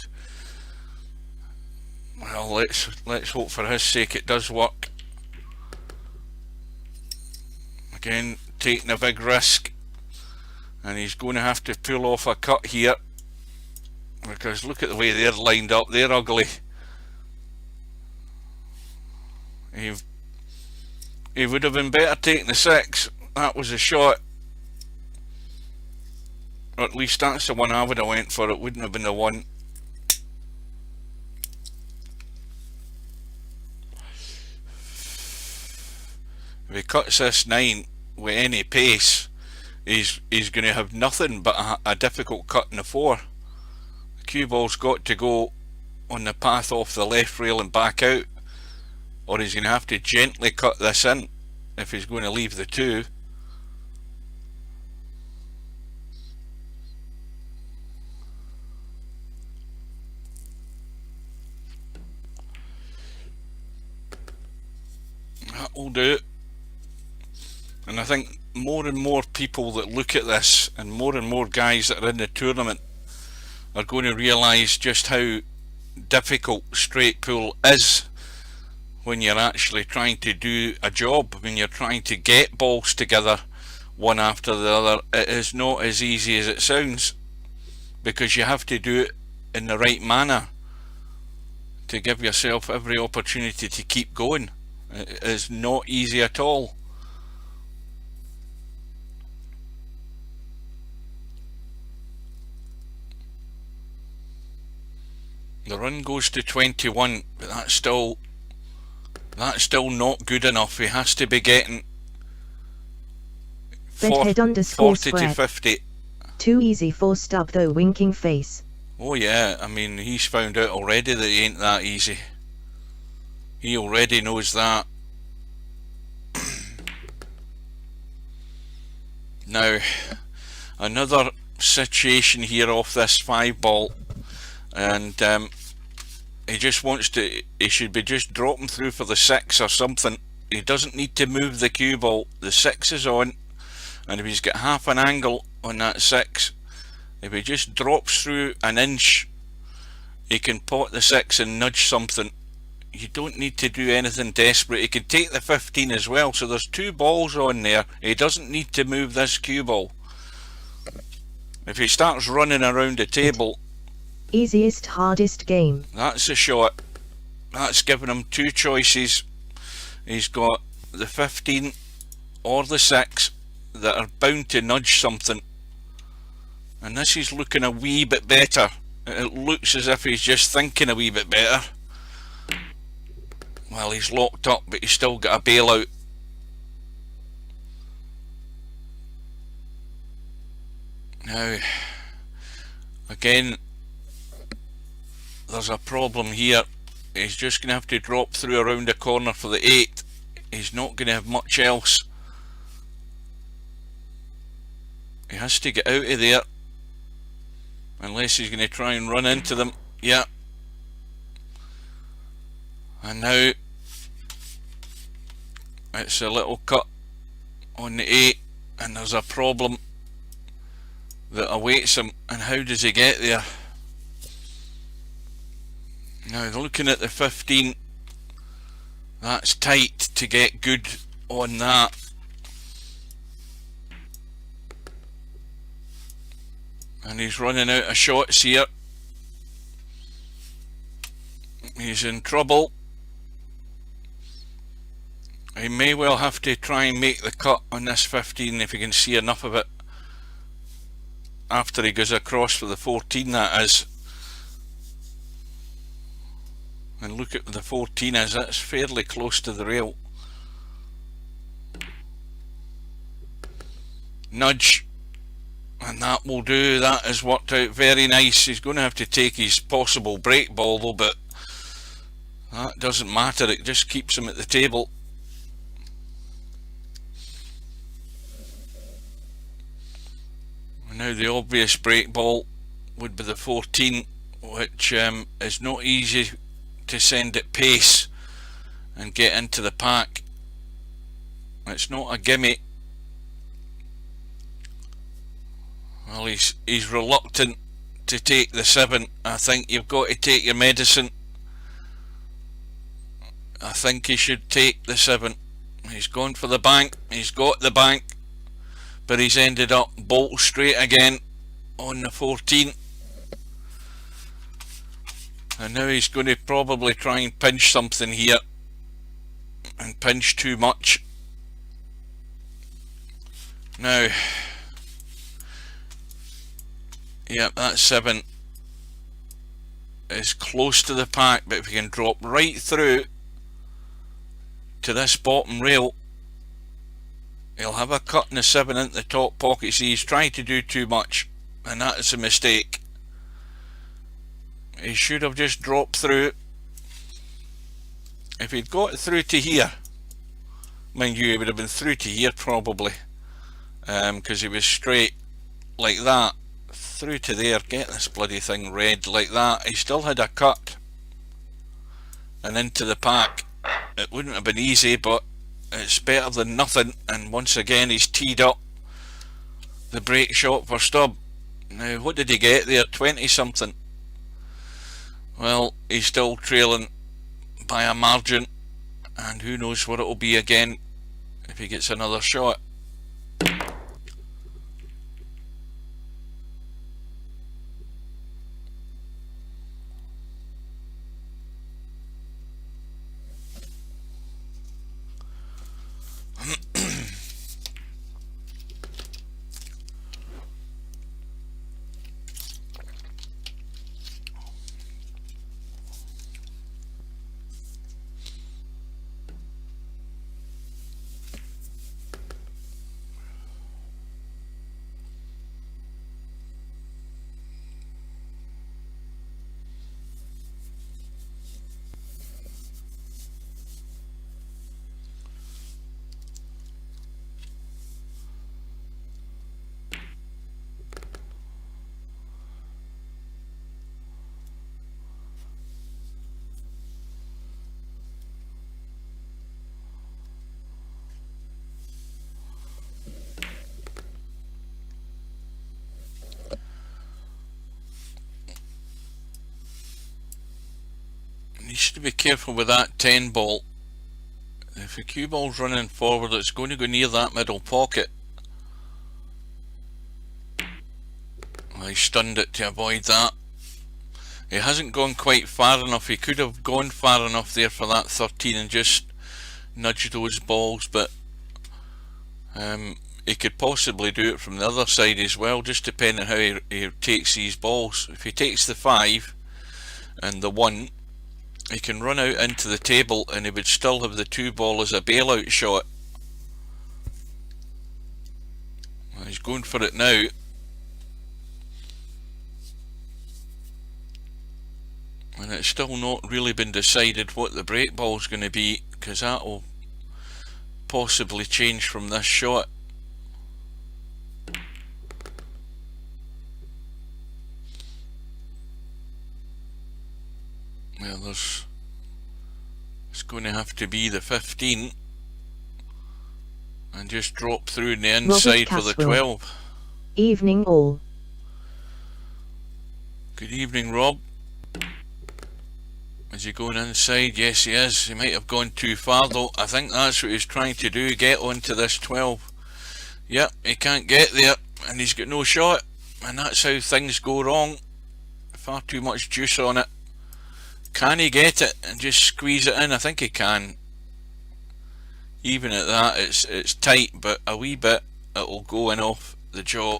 well, let's hope for his sake it does work. Again, taking a big risk, and he's going to have to pull off a cut here, because look at the way they're lined up. They're ugly. He would have been better taking the 6. That was a shot. Or at least that's the one I would have went for. It wouldn't have been the 1. If he cuts this 9 with any pace, he's going to have nothing but a difficult cut in the 4. The cue ball's got to go on the path off the left rail and back out, or he's going to have to gently cut this in if he's going to leave the 2. That will do it. And I think more and more people that look at this, and more guys that are in the tournament, are going to realise just how difficult straight pull is when you're actually trying to do a job, when you're trying to get balls together one after the other. It is not as easy as it sounds, because you have to do it in the right manner to give yourself every opportunity to keep going. It is not easy at all. The run goes to 21, but that's still not good enough. He has to be getting 40 to 50. Too easy for Stub though, winking face. Oh yeah, I mean, he's found out already that he ain't that easy. He already knows that. Now, another situation here off this 5 ball, and he just wants to, he should be just dropping through for the 6 or something. He doesn't need to move the cue ball. The 6 is on, and if he's got half an angle on that 6, if he just drops through an inch, he can pot the 6 and nudge something. You don't need to do anything desperate. He can take the 15 as well, so there's 2 balls on there. He doesn't need to move this cue ball. If he starts running around the table, easiest, hardest game. That's a shot. That's given him 2 choices. He's got the 15 or the 6 that are bound to nudge something. And this is looking a wee bit better. It looks as if he's just thinking a wee bit better. Well, he's locked up, but he's still got a bailout. Now, again, there's a problem here. He's just going to have to drop through around the corner for the 8. He's not going to have much else. He has to get out of there, unless he's going to try and run into them. Yeah. And now it's a little cut on the 8, and there's a problem that awaits him. And how does he get there? Now, looking at the 15, that's tight to get good on that. And he's running out of shots here. He's in trouble. He may well have to try and make the cut on this 15 if he can see enough of it after he goes across for the 14, that is. And look at the 14 is, that's fairly close to the rail. Nudge. And that will do. That has worked out very nice. He's going to have to take his possible break ball though, but that doesn't matter. It just keeps him at the table. And now the obvious break ball would be the 14, which is not easy to send at pace and get into the pack. It's not a gimme. Well, he's reluctant to take the 7. I think you've got to take your medicine. I think he should take the 7. He's gone for the bank. He's got the bank, but he's ended up bolt straight again on the 14. And now he's going to probably try and pinch something here, and pinch too much. Now, yep, that 7 is close to the pack, but if he can drop right through to this bottom rail, he'll have a cut in the 7 into the top pocket. See, he's trying to do too much, and that is a mistake. He should have just dropped through. If he'd got through to here, mind you, he would have been through to here probably, because he was straight like that through to there. Get this bloody thing red like that. He still had a cut and into the pack. It wouldn't have been easy, but it's better than nothing. And once again he's teed up the break shot for Stubb. Now what did he get there? 20 something. Well, he's still trailing by a margin, and who knows what it will be again if he gets another shot. Needs to be careful with that 10 ball. If a cue ball's running forward, it's going to go near that middle pocket. Well, he stunned it to avoid that. He hasn't gone quite far enough. He could have gone far enough there for that 13 and just nudge those balls, but he could possibly do it from the other side as well, just depending on how he takes these balls. If he takes the 5 and the 1, he can run out into the table and he would still have the 2 ball as a bailout shot. Well, he's going for it now. And it's still not really been decided what the break ball is going to be, because that will possibly change from this shot. Well, it's going to have to be the 15 and just drop through in the inside for the 12. Evening all. Good evening, Rob. Is he going inside? Yes, he is. He might have gone too far though. I think that's what he's trying to do, get onto this 12. Yep, he can't get there and he's got no shot, and that's how things go wrong. Far too much juice on it. Can he get it and just squeeze it in? I think he can. Even at that, it's tight, but a wee bit it'll go in off the jaw.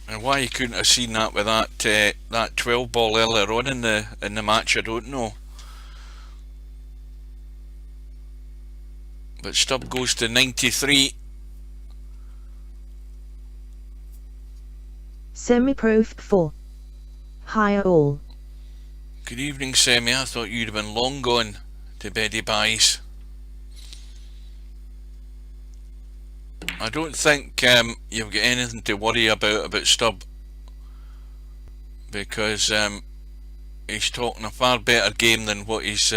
And why he couldn't have seen that with that 12 ball earlier on in the match, I don't know. But Stubb goes to 93. Semi-Pro 4. Higher all. Good evening, Semi. I thought you'd have been long gone to beddy byes. I don't think you've got anything to worry about Stubb, because he's talking a far better game than what he's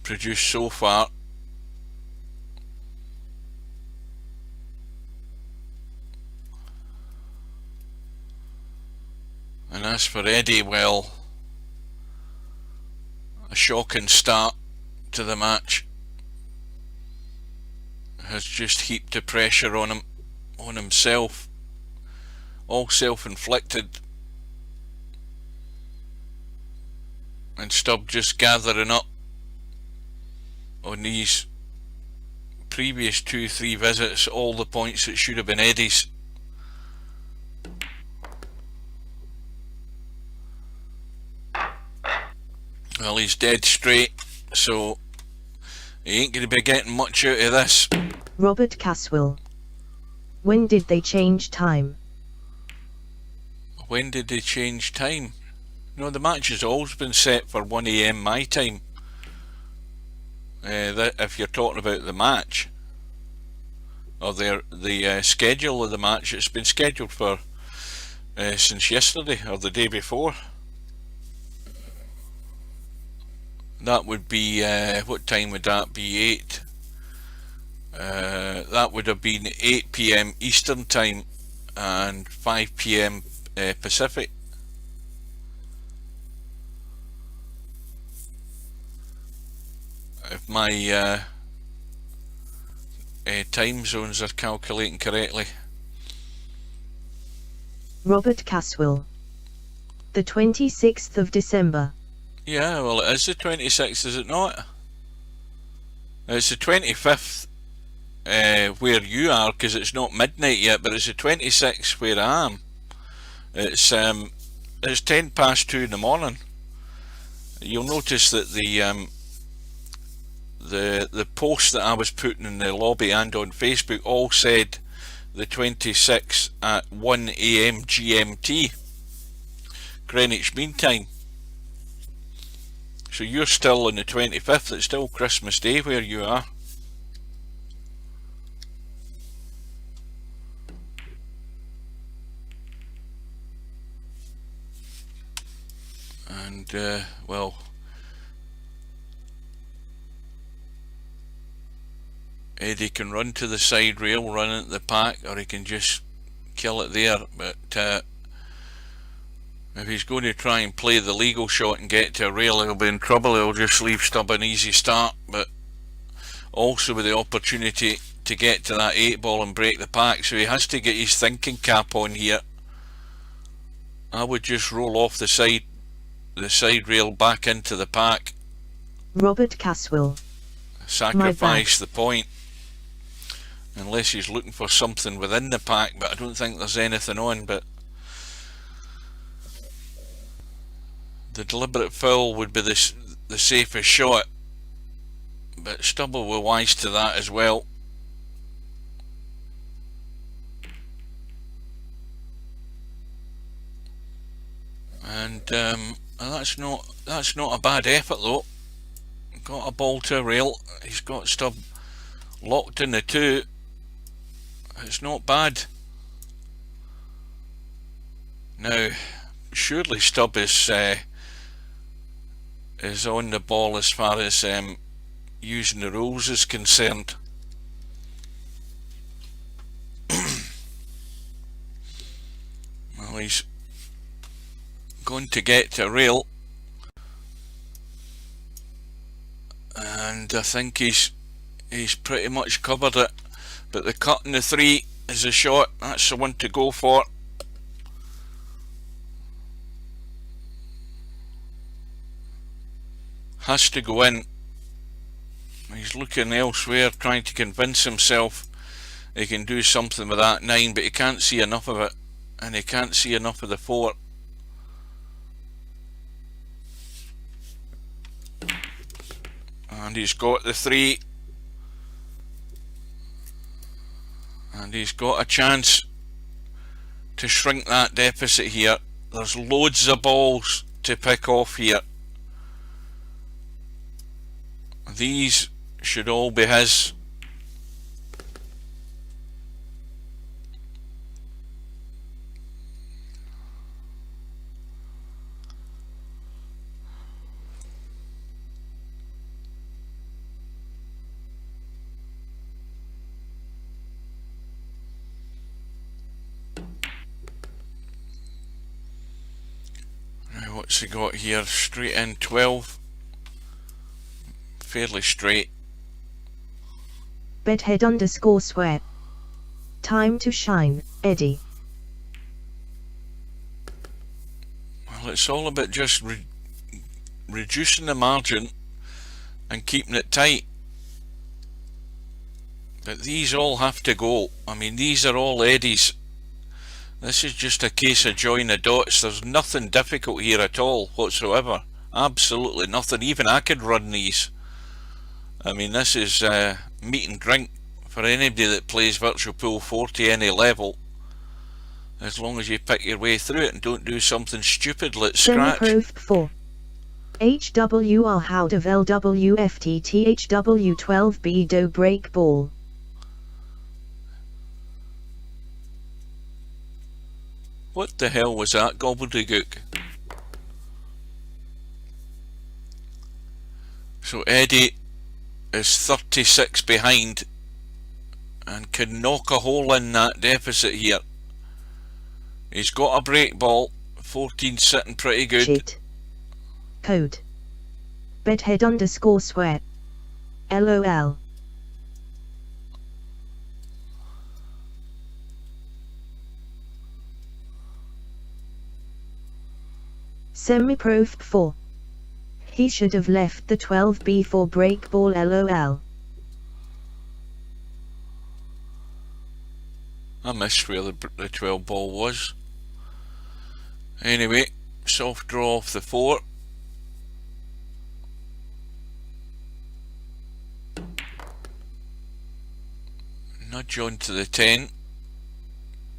produced so far. And as for Eddie, well, a shocking start to the match has just heaped the pressure on him, on himself, all self-inflicted, and Stubb just gathering up on these previous 2-3 visits all the points that should have been Eddie's. Well, he's dead straight, so he ain't going to be getting much out of this. Robert Caswell. When did they change time? When did they change time? No, the match has always been set for 1 AM my time. If you're talking about the match, or the schedule of the match, it's been scheduled for since yesterday or the day before. That would be, what time would that be? 8. That would have been 8 PM Eastern time and 5 PM Pacific. If my time zones are calculating correctly. Robert Caswell. The 26th of December. Yeah, well, it is the 26th, is it not? It's the 25th where you are, because it's not midnight yet, but it's the 26th where I am. It's 10 past 2 in the morning. You'll notice that the posts that I was putting in the lobby and on Facebook all said the 26th at 1 AM GMT, Greenwich Mean Time. So you're still on the 25th, it's still Christmas Day where you are. And, well, Eddie can run to the side rail, run into the pack, or he can just kill it there. But if he's going to try and play the legal shot and get to a rail, he'll be in trouble. He'll just leave Stubb an easy start, but also with the opportunity to get to that 8 ball and break the pack. So he has to get his thinking cap on here. I would just roll off the side rail back into the pack. Robert Caswell. Sacrifice the point, unless he's looking for something within the pack, but I don't think there's anything on. But the deliberate foul would be the safest shot, but Stubb will be wise to that as well. And that's not a bad effort though. Got a ball to a rail. He's got Stubb locked in the 2. It's not bad. Now, surely Stubb is on the ball as far as using the rules is concerned. Well, he's going to get to a rail, and I think he's pretty much covered it. But the cut in the 3 is a shot. That's the one to go for. Has to go in. He's looking elsewhere, trying to convince himself he can do something with that 9, but he can't see enough of it, and he can't see enough of the 4. And he's got the 3, and he's got a chance to shrink that deficit here. There's loads of balls to pick off here. These should all be his. Now what's he got here? Straight in 12. Fairly straight. Bedhead_sweat. Time to shine, Eddie. Well, it's all about just reducing the margin and keeping it tight. But these all have to go. I mean, these are all eddies. This is just a case of join the dots. There's nothing difficult here at all whatsoever. Absolutely nothing. Even I could run these. I mean, this is meat and drink for anybody that plays Virtual Pool 40 any level. As long as you pick your way through it and don't do something stupid like scratch. Semi-Pro 4. HWR Howdev LWFTTHW12B Do Break Ball. What the hell was that gobbledygook? So Eddie is 36 behind and can knock a hole in that deficit here. He's got a break ball, 14 sitting pretty good. Cheat. Code. Bedhead_sweat. LOL. Semi-Pro 4. He should have left the 12B for break ball LOL. I missed where the 12 ball was. Anyway, soft draw off the 4. Nudge on to the 10.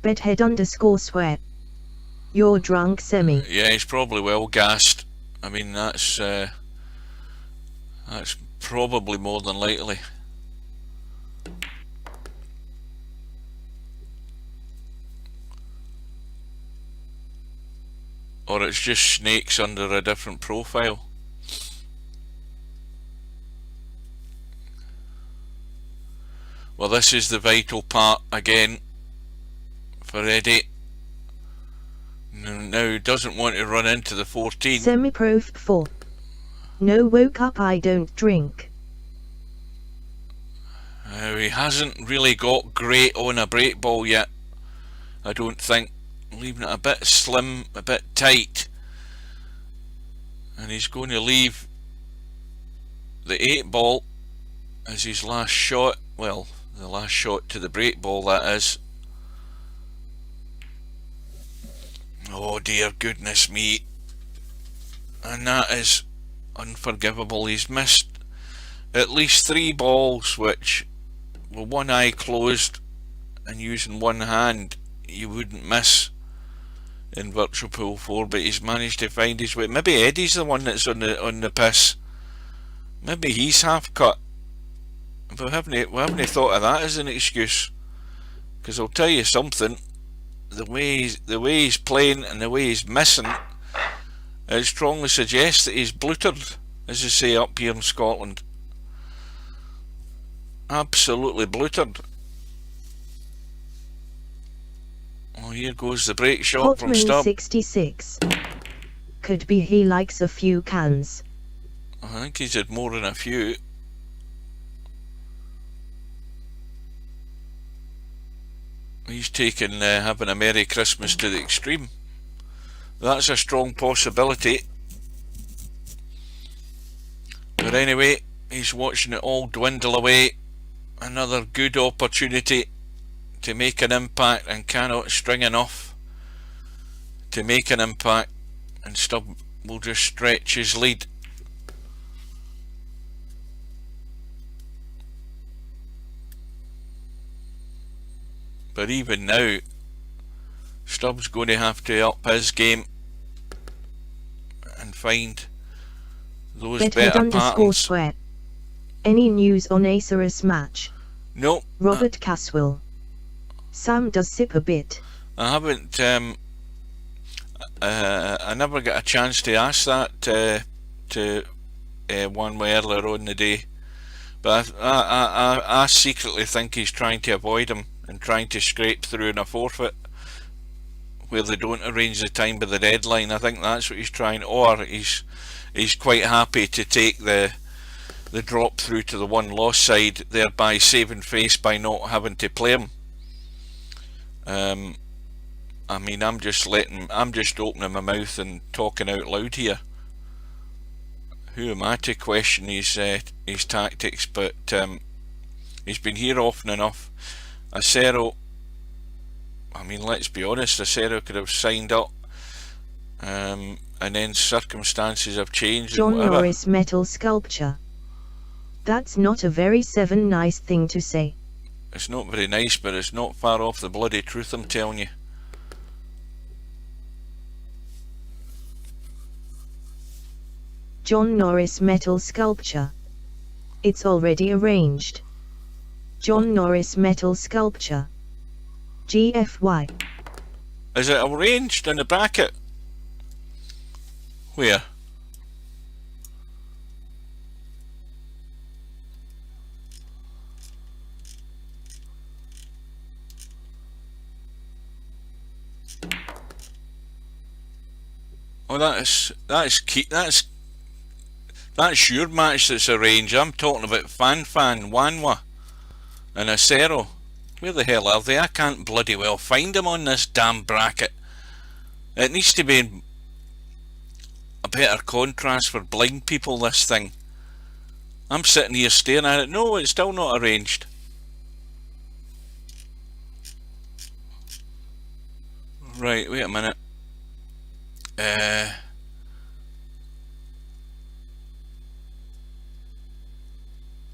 Bedhead_sweat. You're drunk, Semi. Yeah, he's probably well gassed. I mean, that's probably more than likely. Or it's just snakes under a different profile. Well, this is the vital part again for Eddie. Now he doesn't want to run into the 14. Semi-Pro 4. No, woke up, I don't drink. He hasn't really got great on a break ball yet, I don't think. Leaving it a bit slim, a bit tight. And he's going to leave the 8 ball as his last shot. Well, the last shot to the break ball, that is. Oh dear goodness me. And that is unforgivable. He's missed at least 3 balls, which with one eye closed and using one hand you wouldn't miss in Virtual Pool 4, but he's managed to find his way. Maybe Eddie's the one that's on the piss. Maybe he's half cut. But we haven't thought of that as an excuse. Because I'll tell you something, the way he's playing and the way he's missing, it strongly suggests that he's blutered, as they say up here in Scotland. Absolutely blutered. Well, here goes the break shot from Stubb. 66. Could be he likes a few cans. I think he's had more than a few. He's taken having a Merry Christmas to the extreme. That's a strong possibility. But anyway, he's watching it all dwindle away. Another good opportunity to make an impact and cannot string enough to make an impact, and Stubb will just stretch his lead. But even now, Stubbs going to have to up his game and find those better patterns. Square. Any news on Acerus match? Nope. Robert Caswell. Sam does sip a bit. I haven't. I never got a chance to ask that to one way earlier on in the day, but I secretly think he's trying to avoid him and trying to scrape through in a forfeit where they don't arrange the time by the deadline. I think that's what he's trying, or he's quite happy to take the drop through to the one loss side, thereby saving face by not having to play him. I mean, I'm just opening my mouth and talking out loud here. Who am I to question his tactics? But he's been here often enough. Acero, I mean, let's be honest, Acero could have signed up, and then circumstances have changed. John Norris metal sculpture. That's not a very nice thing to say. It's not very nice, but it's not far off the bloody truth, I'm telling you. John Norris metal sculpture. It's already arranged. John Norris metal sculpture. GFY. Is it arranged in the bracket? Where? Oh, that's your match that's arranged. I'm talking about Fan, Wanwa, and Acero. Where the hell are they? I can't bloody well find them on this damn bracket. It needs to be a better contrast for blind people, this thing. I'm sitting here staring at it. No, it's still not arranged. Right, wait a minute.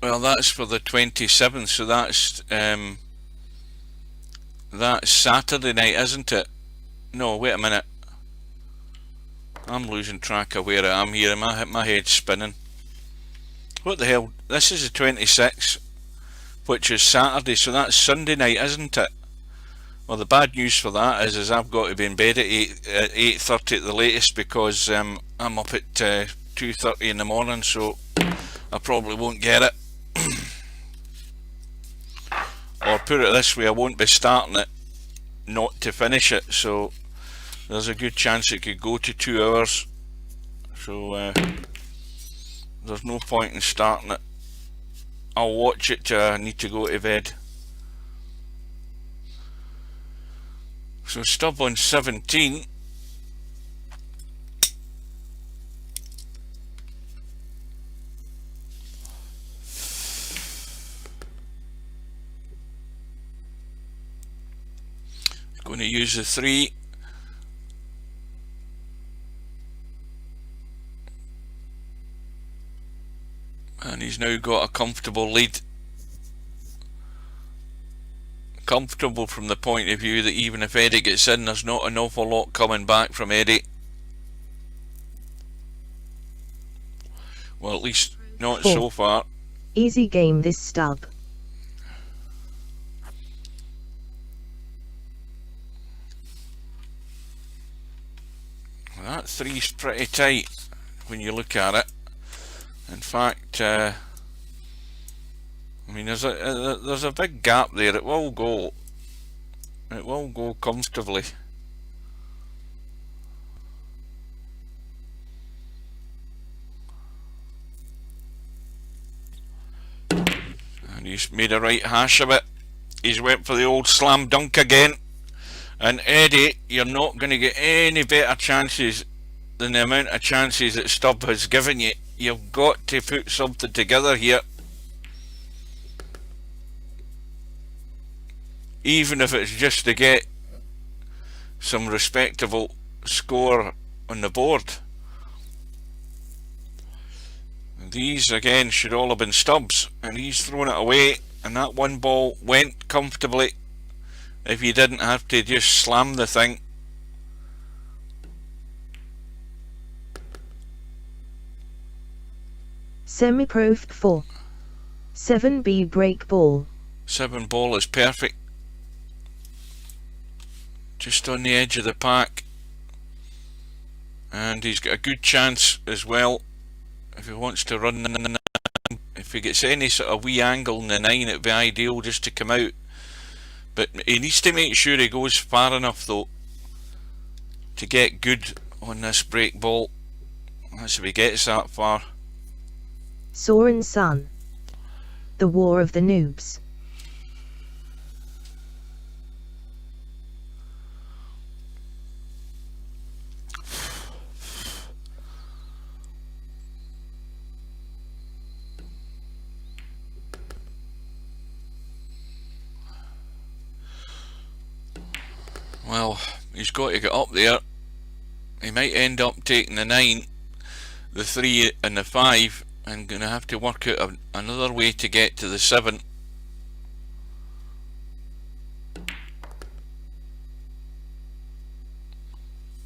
Well, that's for the 27th, so that's Saturday night, isn't it? No, wait a minute. I'm losing track of where I am here. My head's spinning. What the hell? This is the 26th, which is Saturday, so that's Sunday night, isn't it? Well, the bad news for that is I've got to be in bed at 8:30 at the latest, because I'm up at 2:30 in the morning, so I probably won't get it. Or put it this way, I won't be starting it not to finish it, so there's a good chance it could go to 2 hours. So there's no point in starting it. I'll watch it till I need to go to bed. So Stubb on 17. Going to use the 3. And he's now got a comfortable lead. Comfortable from the point of view that even if Eddie gets in, there's not an awful lot coming back from Eddie. Well, at least not so far. Easy game this, Stubb. That 3's pretty tight when you look at it. In fact, I mean, there's a big gap there. It will go comfortably. And he's made a right hash of it. He's went for the old slam dunk again. And Eddie, you're not going to get any better chances than the amount of chances that Stubb has given you. You've got to put something together here. Even if it's just to get some respectable score on the board. And these again should all have been Stubbs, and he's thrown it away, and that one ball went comfortably. If you didn't have to just slam the thing, Semi-pro 4. 7B break ball. 7 ball is perfect. Just on the edge of the pack. And he's got a good chance as well if he wants to run the 9. If he gets any sort of wee angle in the 9, it'd be ideal just to come out. But he needs to make sure he goes far enough though to get good on this break ball. That's if he gets that far. Soren Sun. The War of the Noobs. Well, he's got to get up there. He might end up taking the 9, the 3 and the 5, and going to have to work out another way to get to the 7.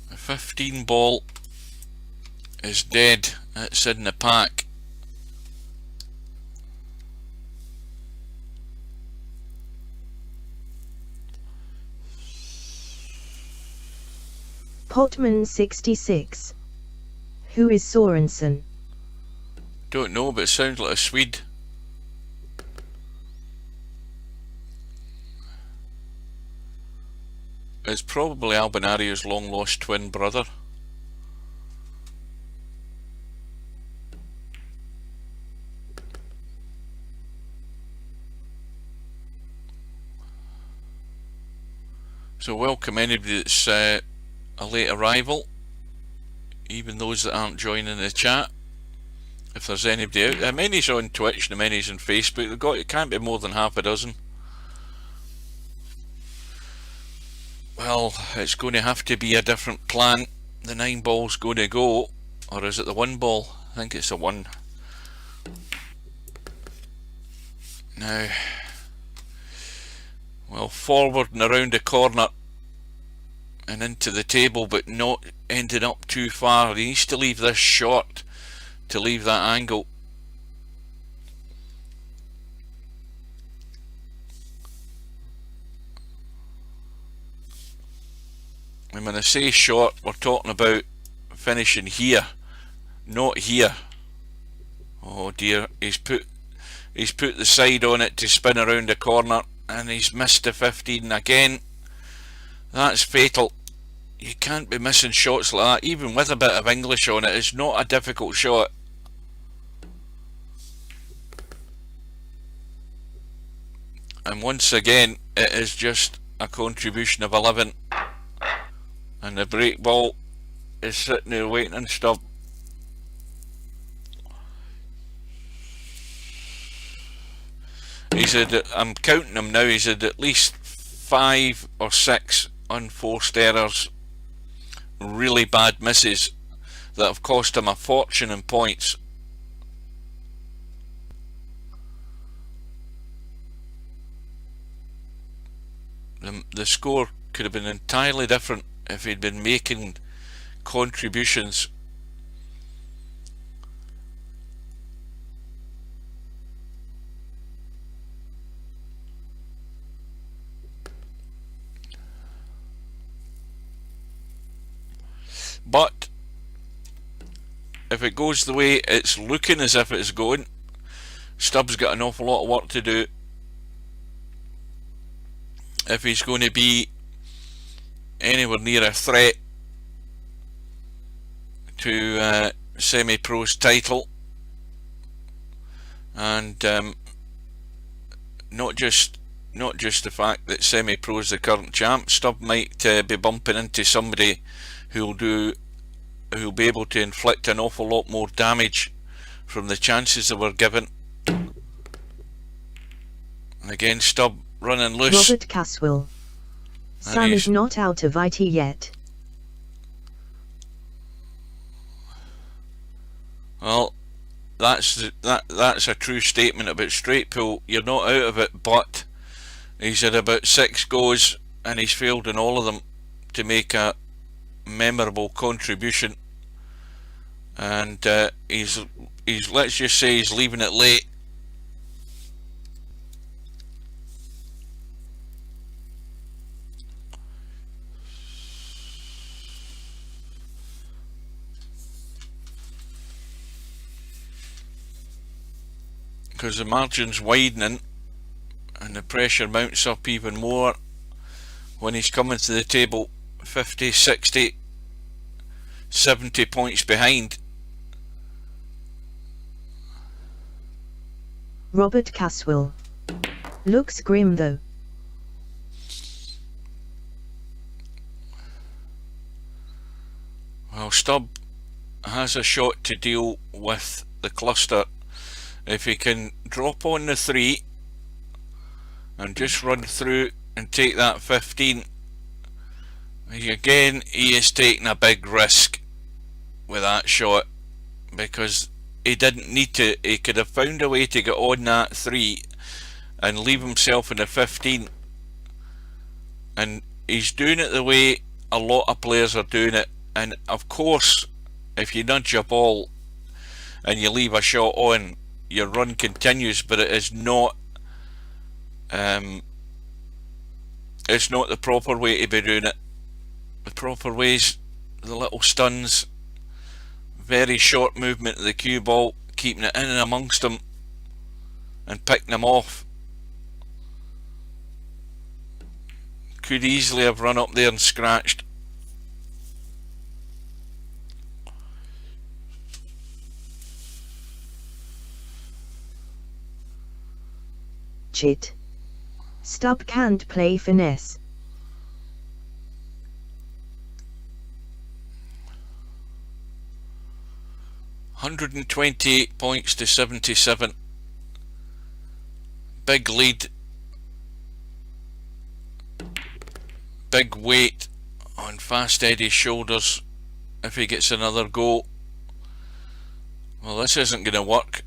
The 15 ball is dead. It's in the pack. Potman 66. Who is Sorensen? Don't know, but it sounds like a Swede. It's probably Albinario's long lost twin brother. So welcome anybody that's a late arrival, even those that aren't joining the chat. If there's anybody out there, many's on Twitch and many's on Facebook. It can't be more than half a dozen. Well, it's going to have to be a different plan. The 9 ball's going to go, or is it the 1 ball? I think it's the 1. Now, well, forward and around the corner and into the table, but not ended up too far. He needs to leave this short to leave that angle. And when I say short, we're talking about finishing here, not here. Oh dear, he's put the side on it to spin around the corner, and he's missed the 15 again. That's fatal. You can't be missing shots like that, even with a bit of English on it. It's not a difficult shot. And once again, it is just a contribution of 11. And the break ball is sitting there waiting on stub. He's had, I'm counting them now, he's had at least 5 or 6 unforced errors. Really bad misses that have cost him a fortune in points. The score could have been entirely different if he'd been making contributions. But if it goes the way it's looking as if it's going, Stubbs got an awful lot of work to do if he's going to be anywhere near a threat to semi-pro's title. And not just the fact that semi-pro's the current champ. Stubb might be bumping into somebody who'll be able to inflict an awful lot more damage from the chances that were given. And again, Stubb running loose. Robert Caswell. Sam is not out of IT yet. Well, that's a true statement about straight pull. You're not out of it, but he's had about 6 goes and he's failed in all of them to make a memorable contribution. And he's let's just say he's leaving it late. Because the margin's widening and the pressure mounts up even more when he's coming to the table 50, 60, 70 points behind. Robert Caswell. Looks grim though. Well, Stubb has a shot to deal with the cluster. If he can drop on the 3 and just run through and take that 15, again he is taking a big risk with that shot, because he didn't need to. He could have found a way to get on that 3 and leave himself in the 15, and he's doing it the way a lot of players are doing it. And of course, if you nudge a ball and you leave a shot on, your run continues, but it is not it's not the proper way to be doing it. The proper way is the little stuns, very short movement of the cue ball, keeping it in and amongst them and picking them off. Could easily have run up there and scratched. Cheat. Stubb can't play finesse. $128 points to 77. Big lead. Big weight on Fast Eddie's shoulders if he gets another go. Well, this isn't going to work.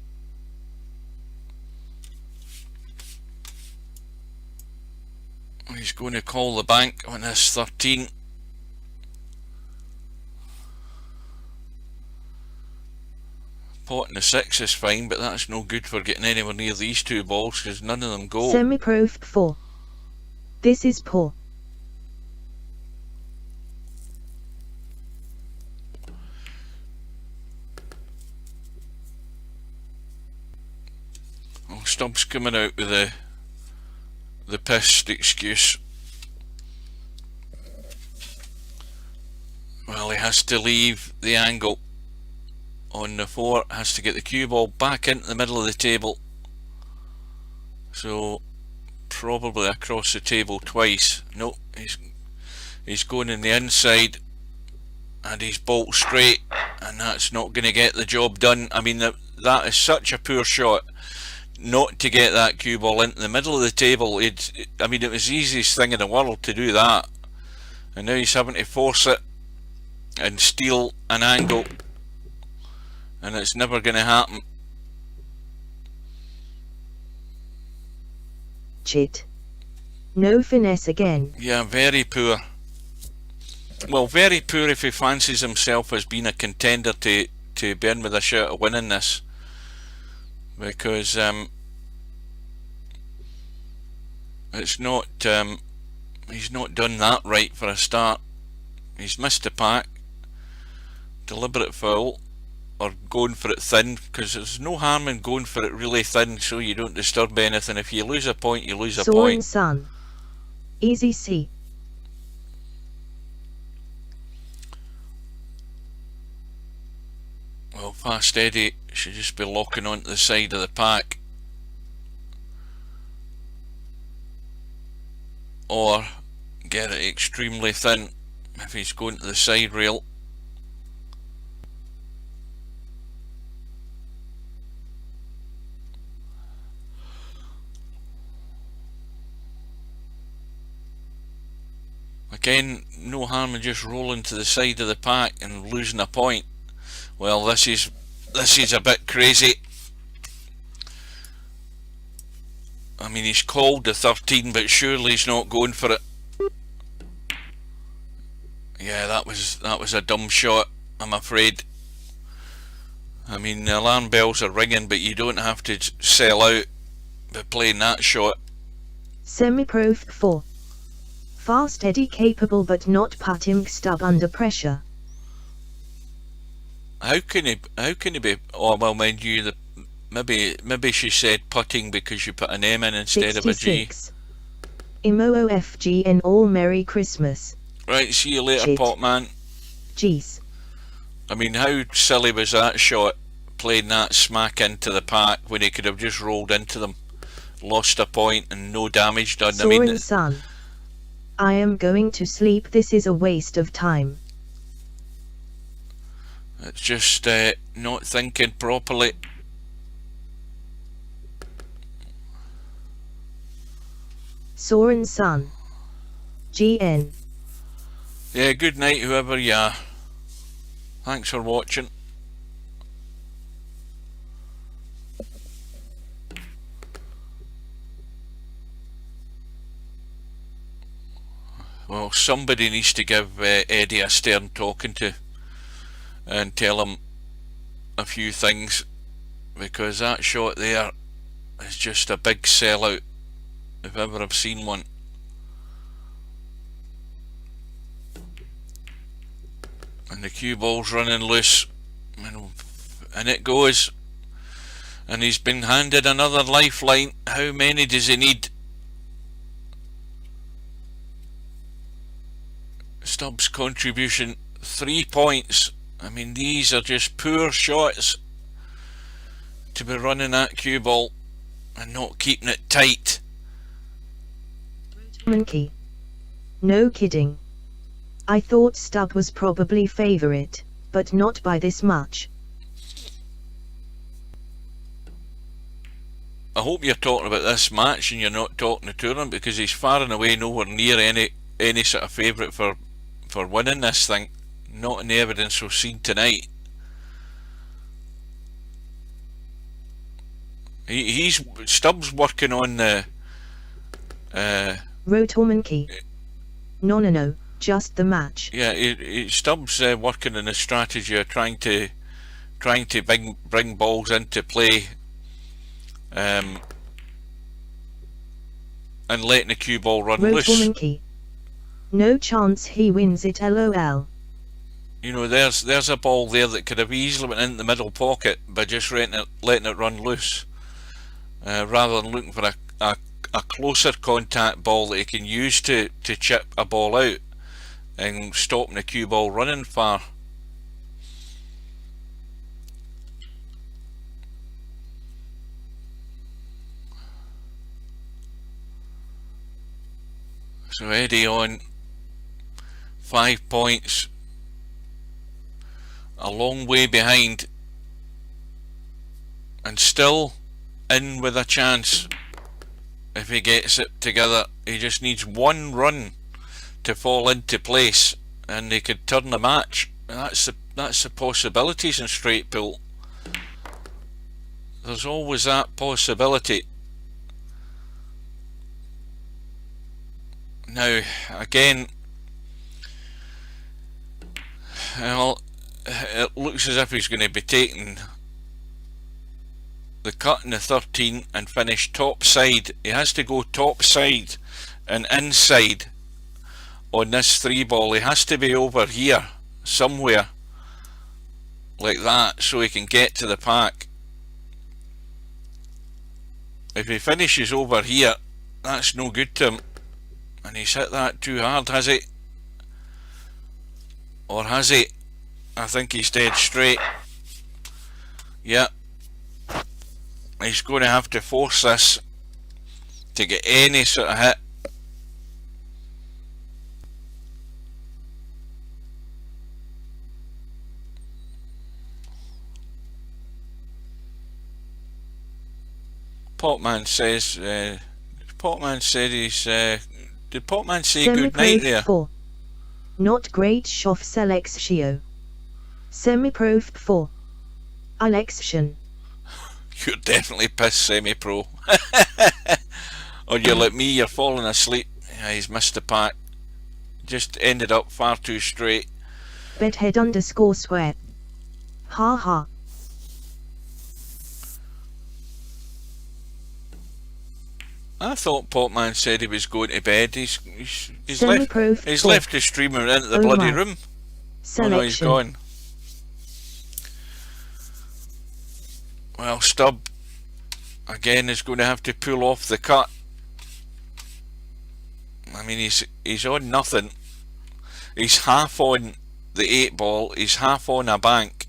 He's going to call the bank on this 13. Pot in the 6 is fine, but that's no good for getting anywhere near these two balls because none of them go. Semi-pro 4. This is poor. Oh, Stubbs coming out with the pissed excuse. Well, he has to leave the angle on the 4, has to get the cue ball back into the middle of the table, so probably across the table twice. No, he's going in the inside and he's bolt straight, and that's not going to get the job done. I mean, that is such a poor shot not to get that cue ball into the middle of the table. I mean, it was the easiest thing in the world to do that, and now he's having to force it and steal an angle, and it's never going to happen. Cheat. No finesse again. Yeah, very poor. Well, very poor if he fancies himself as being a contender to be in with a shot of winning this, because it's not. He's not done that right for a start. He's missed a pack, deliberate foul, or going for it thin, because there's no harm in going for it really thin so you don't disturb anything. If you lose a point, you lose a point. Son. Easy C. Well, Fast Eddie should just be locking onto the side of the pack, or get it extremely thin if he's going to the side rail. Again, no harm in just rolling to the side of the pack and losing a point. Well, this is a bit crazy. I mean, he's called the 13, but surely he's not going for it. Yeah, that was a dumb shot, I'm afraid. I mean, the alarm bells are ringing, but you don't have to sell out by playing that shot. Semi-Pro 4. Fast Eddie capable but not putting stub under pressure. How can he be? Oh well, mind you, maybe she said putting because you put an M in instead of a G. 66. MOOFGN all Merry Christmas. Right, see you later, Shit. Potman. Jeez. I mean, how silly was that shot, playing that smack into the pack when he could have just rolled into them, lost a point and no damage done. I mean, Son. I am going to sleep. This is a waste of time. it's just not thinking properly. Soren Son. GN. Yeah, good night, whoever you are. Thanks for watching. Well, somebody needs to give Eddie a stern talking to and tell him a few things, because that shot there is just a big sellout if ever I've seen one. And the cue ball's running loose, and it goes, and he's been handed another lifeline. How many does he need? Stubbs' contribution 3 points. I mean, these are just poor shots to be running that cue ball and not keeping it tight. Monkey. No kidding. I thought Stubb was probably favourite, but not by this much. I hope you're talking about this match and you're not talking the tournament, because he's far and away nowhere near any sort of favourite for winning this thing. Not in the evidence we've seen tonight. Stubbs working on the Rotomonkey. No, just the match. Yeah, Stubbs working on a strategy of trying to bring balls into play, and letting the cue ball run loose. Rotomonkey. No chance he wins it, lol. You know, there's a ball there that could have easily went in the middle pocket by just letting it run loose, rather than looking for a closer contact ball that he can use to chip a ball out and stopping the cue ball running far. So Eddie on 5 points, a long way behind, and still in with a chance if he gets it together. He just needs one run to fall into place and they could turn the match. That's the possibilities in straight pool. There's always that possibility. Now again, well, it looks as if he's going to be taking the cut in the 13 and finish top side. He has to go top side and inside on this 3 ball. He has to be over here somewhere like that so he can get to the pack. If he finishes over here, that's no good to him, and he's hit that too hard, has he? Or has he? I think he's dead straight. Yeah, he's going to have to force this to get any sort of hit. Potman says, Potman said he's, did Potman say good night there? 4. Not great Shoff Selection. Semi-Pro 4. Election. You're definitely pissed, Semi-Pro. Or you're like me, you're falling asleep. Yeah, he's missed the pack. Just ended up far too straight. Bedhead _ sweat. Ha ha. I thought Potman said he was going to bed. He's Semi-Pro left the streamer into the Oh bloody my. room. Selection. Oh no, he's gone. Well, Stubb again is going to have to pull off the cut. I mean, he's on nothing. He's half on the 8 ball. He's half on a bank.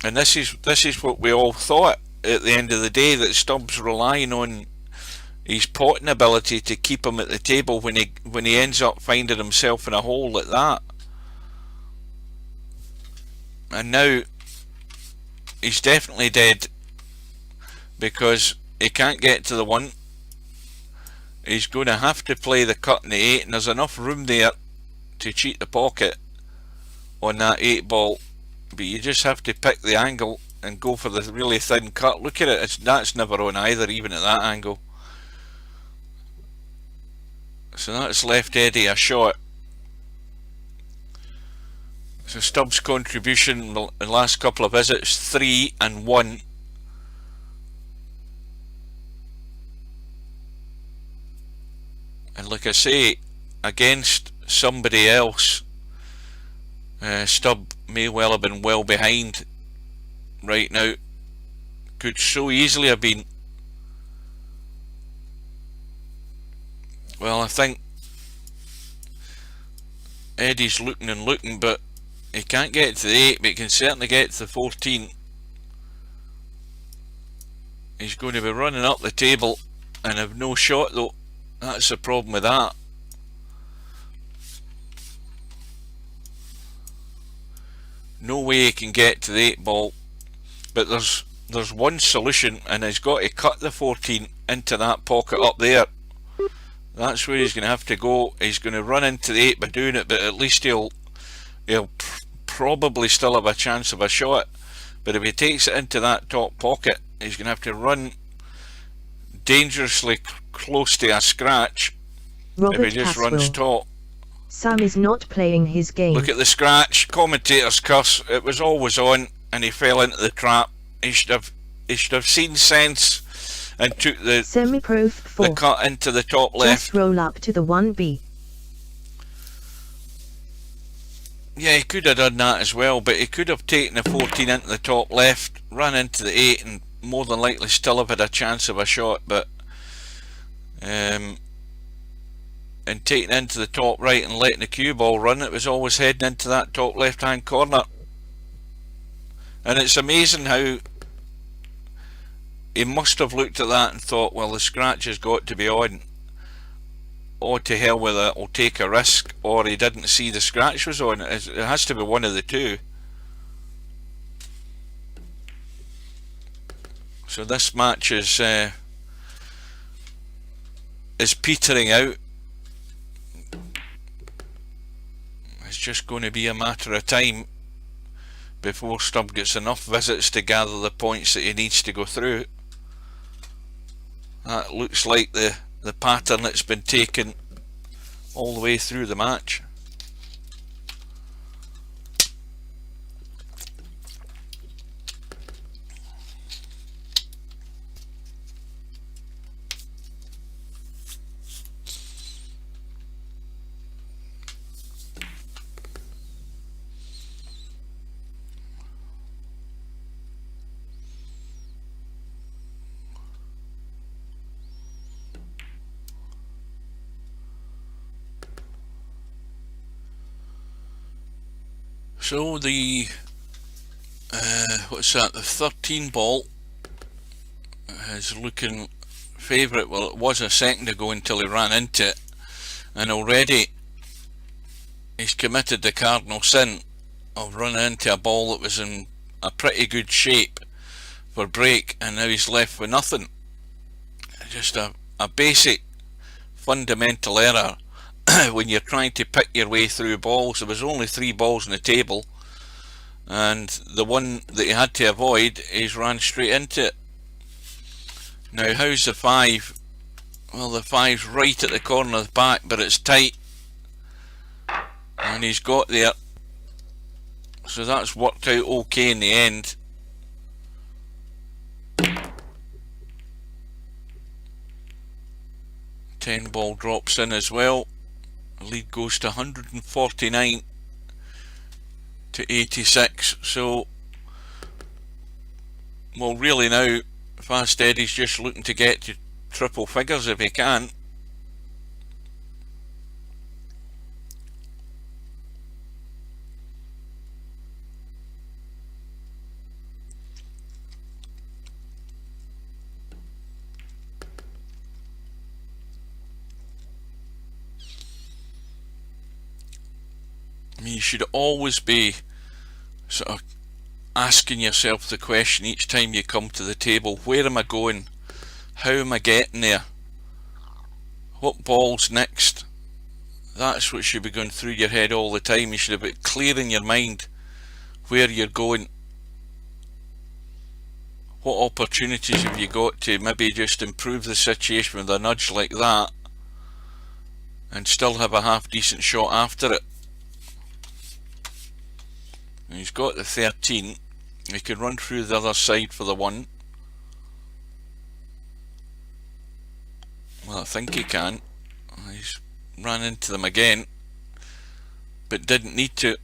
And this is what we all thought at the end of the day, that Stubbs relying on his potting ability to keep him at the table when he ends up finding himself in a hole like that. And now he's definitely dead because he can't get to the 1. He's going to have to play the cut in the 8, and there's enough room there to cheat the pocket on that 8 ball, but you just have to pick the angle and go for the really thin cut. Look at it, that's never on either, even at that angle. So that's left Eddie a shot. So Stubbs' contribution in the last couple of visits, 3 and 1. And like I say, against somebody else, Stubb may well have been well behind right now. Could so easily have been. Well, I think Eddie's looking and looking, but he can't get to the 8, but he can certainly get to the 14. He's going to be running up the table and have no shot though. That's the problem with that. No way he can get to the 8 ball, but there's one solution, and he's got to cut the 14 into that pocket up there. That's where he's going to have to go. He's going to run into the 8 by doing it, but at least he'll probably still have a chance of a shot. But if he takes it into that top pocket, he's going to have to run dangerously close to a scratch. Robert if he just Caswell. runs top. Sam is not playing his game. Look at the scratch. Commentator's curse. It was always on, and he fell into the trap. He should have seen sense and took the Semi-Pro 4. the cut into the top left. Just roll up to the 1B. Yeah, he could have done that as well, but he could have taken the 14 into the top left, run into the 8, and more than likely still have had a chance of a shot. But and taking into the top right and letting the cue ball run, it was always heading into that top left hand corner. And it's amazing how he must have looked at that and thought, well, the scratch has got to be on, or to hell with it, I'll take a risk, or he didn't see the scratch was on. It has to be one of the two. So this match is petering out. It's just going to be a matter of time before Stubb gets enough visits to gather the points that he needs to go through. That looks like the pattern that's been taken all the way through the match. So the what's that? The 13 ball is looking favourite. Well, it was a second ago until he ran into it, and already he's committed the cardinal sin of running into a ball that was in a pretty good shape for break, and now he's left with nothing. Just a basic fundamental error. When you're trying to pick your way through balls. There was only 3 balls on the table, and the one that he had to avoid, he's ran straight into it. Now how's the 5? Well, the 5's right at the corner of the back, but it's tight, and he's got there, so that's worked out okay in the end. 10 ball drops in as well. The lead goes to 149 to 86. So, well, really now, Fast Eddie's just looking to get to triple figures if he can. I mean, you should always be sort of asking yourself the question each time you come to the table: where am I going? How am I getting there? What ball's next? That's what should be going through your head all the time. You should have it clear in your mind where you're going. What opportunities have you got to maybe just improve the situation with a nudge like that and still have a half decent shot after it? And he's got the 13. He can run through the other side for the 1. Well, I think he can. He's ran into them again, but didn't need to.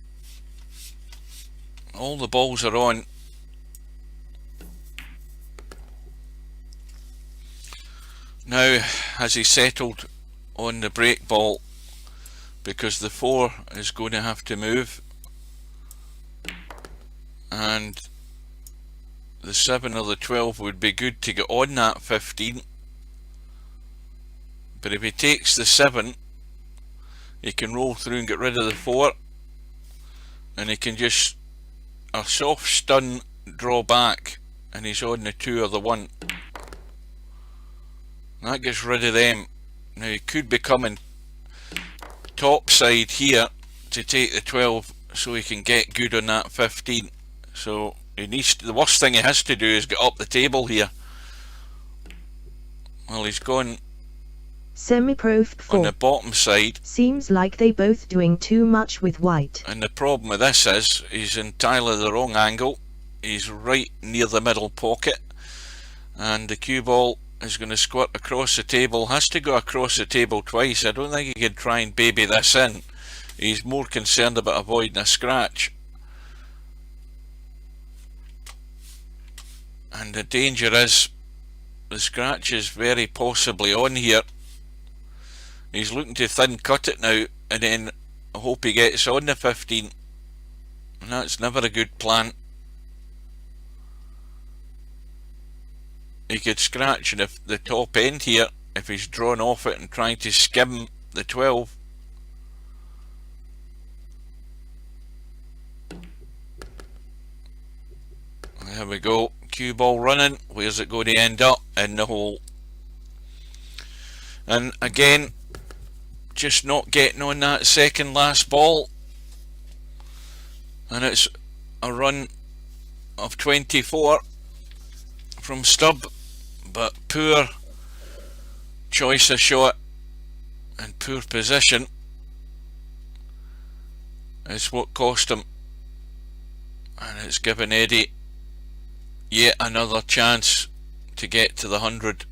All the balls are on. Now, has he settled on the break ball? Because the 4 is going to have to move, and the 7 or the 12 would be good to get on that 15. But if he takes the 7, he can roll through and get rid of the 4, and he can just a soft stun, draw back, and he's on the 2 or the 1. That gets rid of them. Now he could be coming top side here to take the 12 so he can get good on that 15. So he needs to, the worst thing he has to do is get up the table here. Well, he's gone Semi-pro 4. on the bottom side. Seems like they both doing too much with white. And the problem with this is he's entirely the wrong angle. He's right near the middle pocket, and the cue ball is going to squirt across the table. Has to go across the table twice. I don't think he can try and baby this in. He's more concerned about avoiding a scratch. And the danger is the scratch is very possibly on here. He's looking to thin cut it now and then hope he gets on the 15. And that's never a good plan. He could scratch in the top end here if he's drawn off it and trying to skim the 12. There we go. Cue ball running. Where's it going to end up? In the hole. And again, just not getting on that second last ball. And it's a run of 24 from Stubb, but poor choice of shot and poor position is what cost him. And it's given Eddie yet another chance to get to the 100.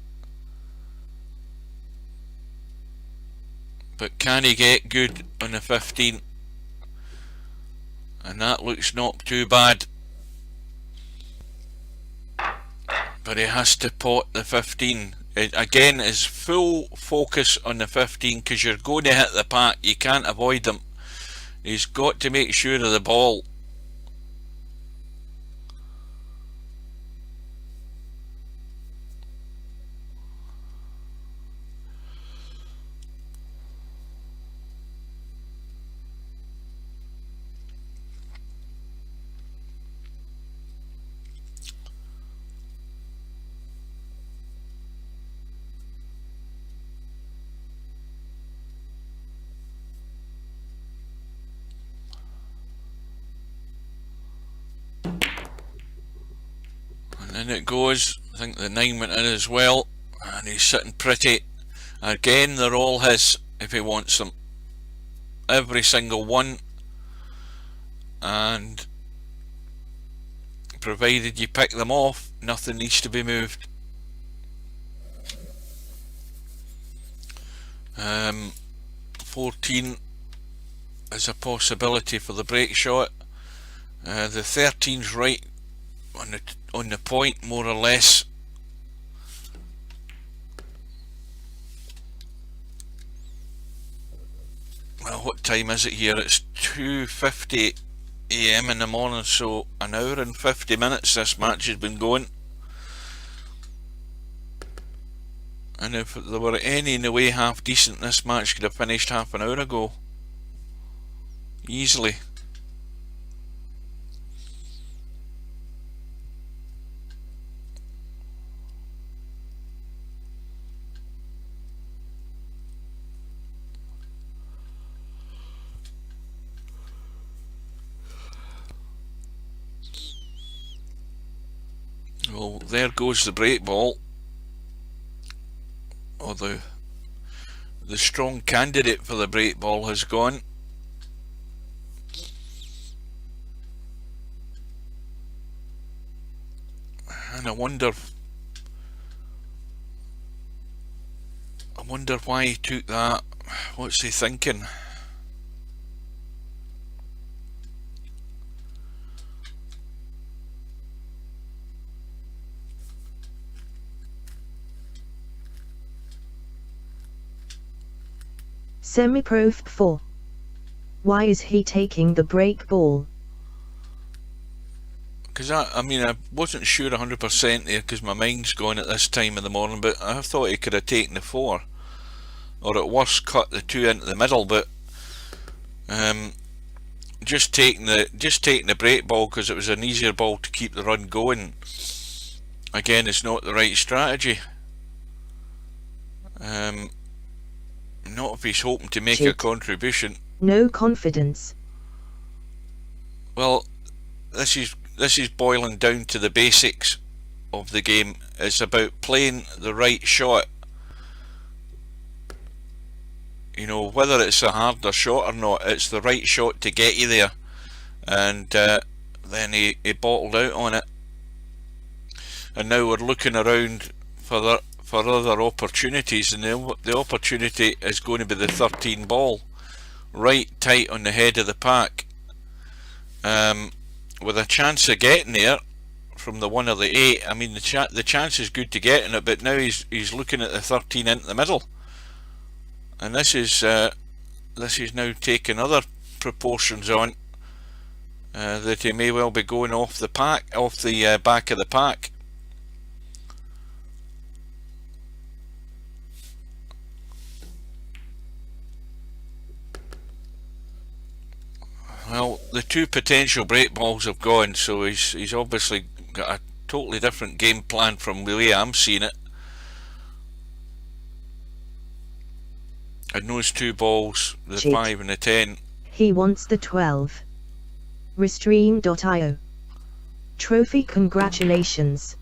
But can he get good on the 15? And that looks not too bad. But he has to pot the 15. It again is full focus on the 15 because you're going to hit the pack. You can't avoid them. He's got to make sure of the ball. And in it goes. I think the 9 went in as well, and he's sitting pretty. Again, they're all his if he wants them, every single one, and provided you pick them off, nothing needs to be moved. 14 is a possibility for the break shot. The 13's right on the point, more or less. Well, what time is it here? It's 2:50 AM in the morning, so an hour and 50 minutes this match has been going. And if there were any in the way half decent, this match could have finished half an hour ago. Easily. Well, there goes the break ball. Or the strong candidate for the break ball has gone. And I wonder why he took that. What's he thinking? Semi-Pro 4. Why is he taking the break ball? Because I mean, I wasn't sure 100% there because my mind's gone at this time of the morning, but I thought he could have taken the 4, or at worst cut the 2 into the middle. But just taking the break ball because it was an easier ball to keep the run going. Again, it's not the right strategy. Not if he's hoping to make a contribution. No confidence. Well, this is boiling down to the basics of the game. It's about playing the right shot. You know, whether it's a harder shot or not, it's the right shot to get you there. And then he bottled out on it. And now we're looking around for other opportunities, and the opportunity is going to be the 13 ball, right tight on the head of the pack, with a chance of getting there from the 1 or the 8. I mean, the chance is good to get in it, but now he's looking at the 13 into the middle, and this is now taking other proportions on, that he may well be going off the back of the pack. Well, the 2 potential break balls have gone, so he's obviously got a totally different game plan from the way I'm seeing it. And those 2 balls, the 5 and the 10. He wants the 12. Restream.io. Trophy, congratulations.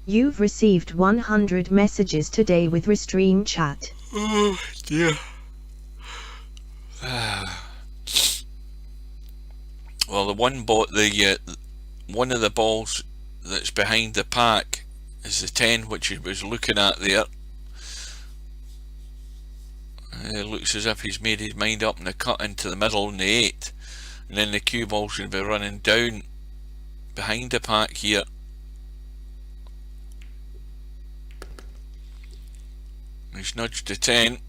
You've received 100 messages today with Restream chat. Oh dear. Well, one of the balls that's behind the pack is the 10, which he was looking at there. It looks as if he's made his mind up and the cut into the middle in the 8, and then the cue ball's going to be running down behind the pack here. He's nudged the 10.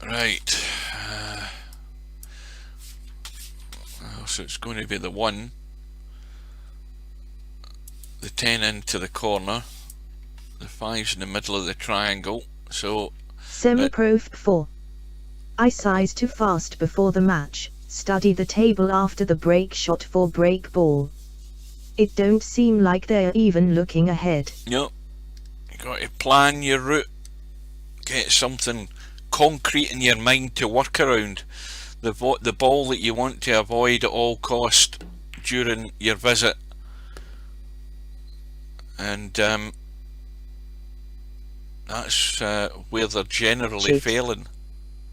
Right. So it's going to be the 1, the 10 into the corner, the 5's in the middle of the triangle. So Semi-Pro 4. I sized too fast before the match. Study the table after the break shot for break ball. It don't seem like they're even looking ahead. No, you got to plan your route, get something concrete in your mind to work around. The ball that you want to avoid at all cost during your visit, and that's where they're generally failing.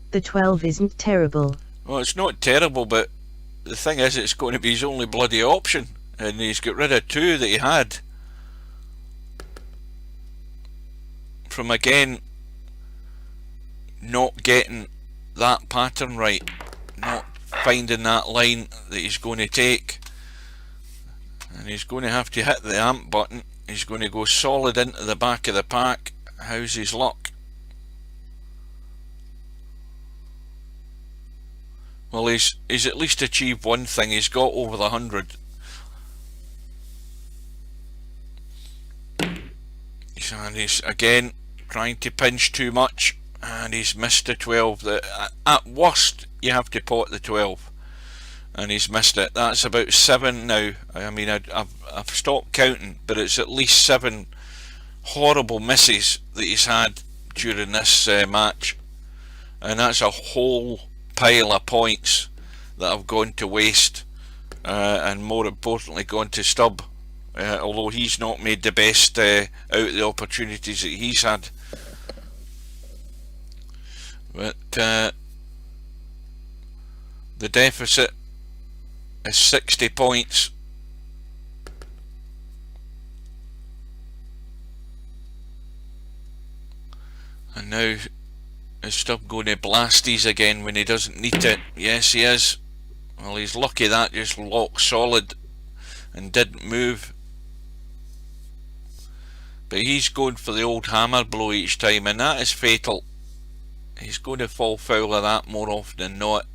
The 12 isn't terrible. Well, it's not terrible, but the thing is, it's going to be his only bloody option, and he's got rid of 2 that he had from again not getting that pattern right, not finding that line that he's going to take, and he's going to have to hit the amp button. He's going to go solid into the back of the pack. How's his luck? Well, he's at least achieved one thing. He's got over the 100. And he's again trying to pinch too much, and he's missed the 12. At worst, you have to pot the 12, and he's missed it. That's about 7 now. I mean, I've stopped counting, but it's at least 7 horrible misses that he's had during this match, and that's a whole pile of points that have gone to waste, and more importantly gone to stub, although he's not made the best out of the opportunities that he's had. But the deficit is 60 points. And now is Stubb going to blast these again when he doesn't need it? Yes, he is. Well, he's lucky that just locked solid and didn't move. But he's going for the old hammer blow each time, and that is fatal. He's going to fall foul of that more often than not.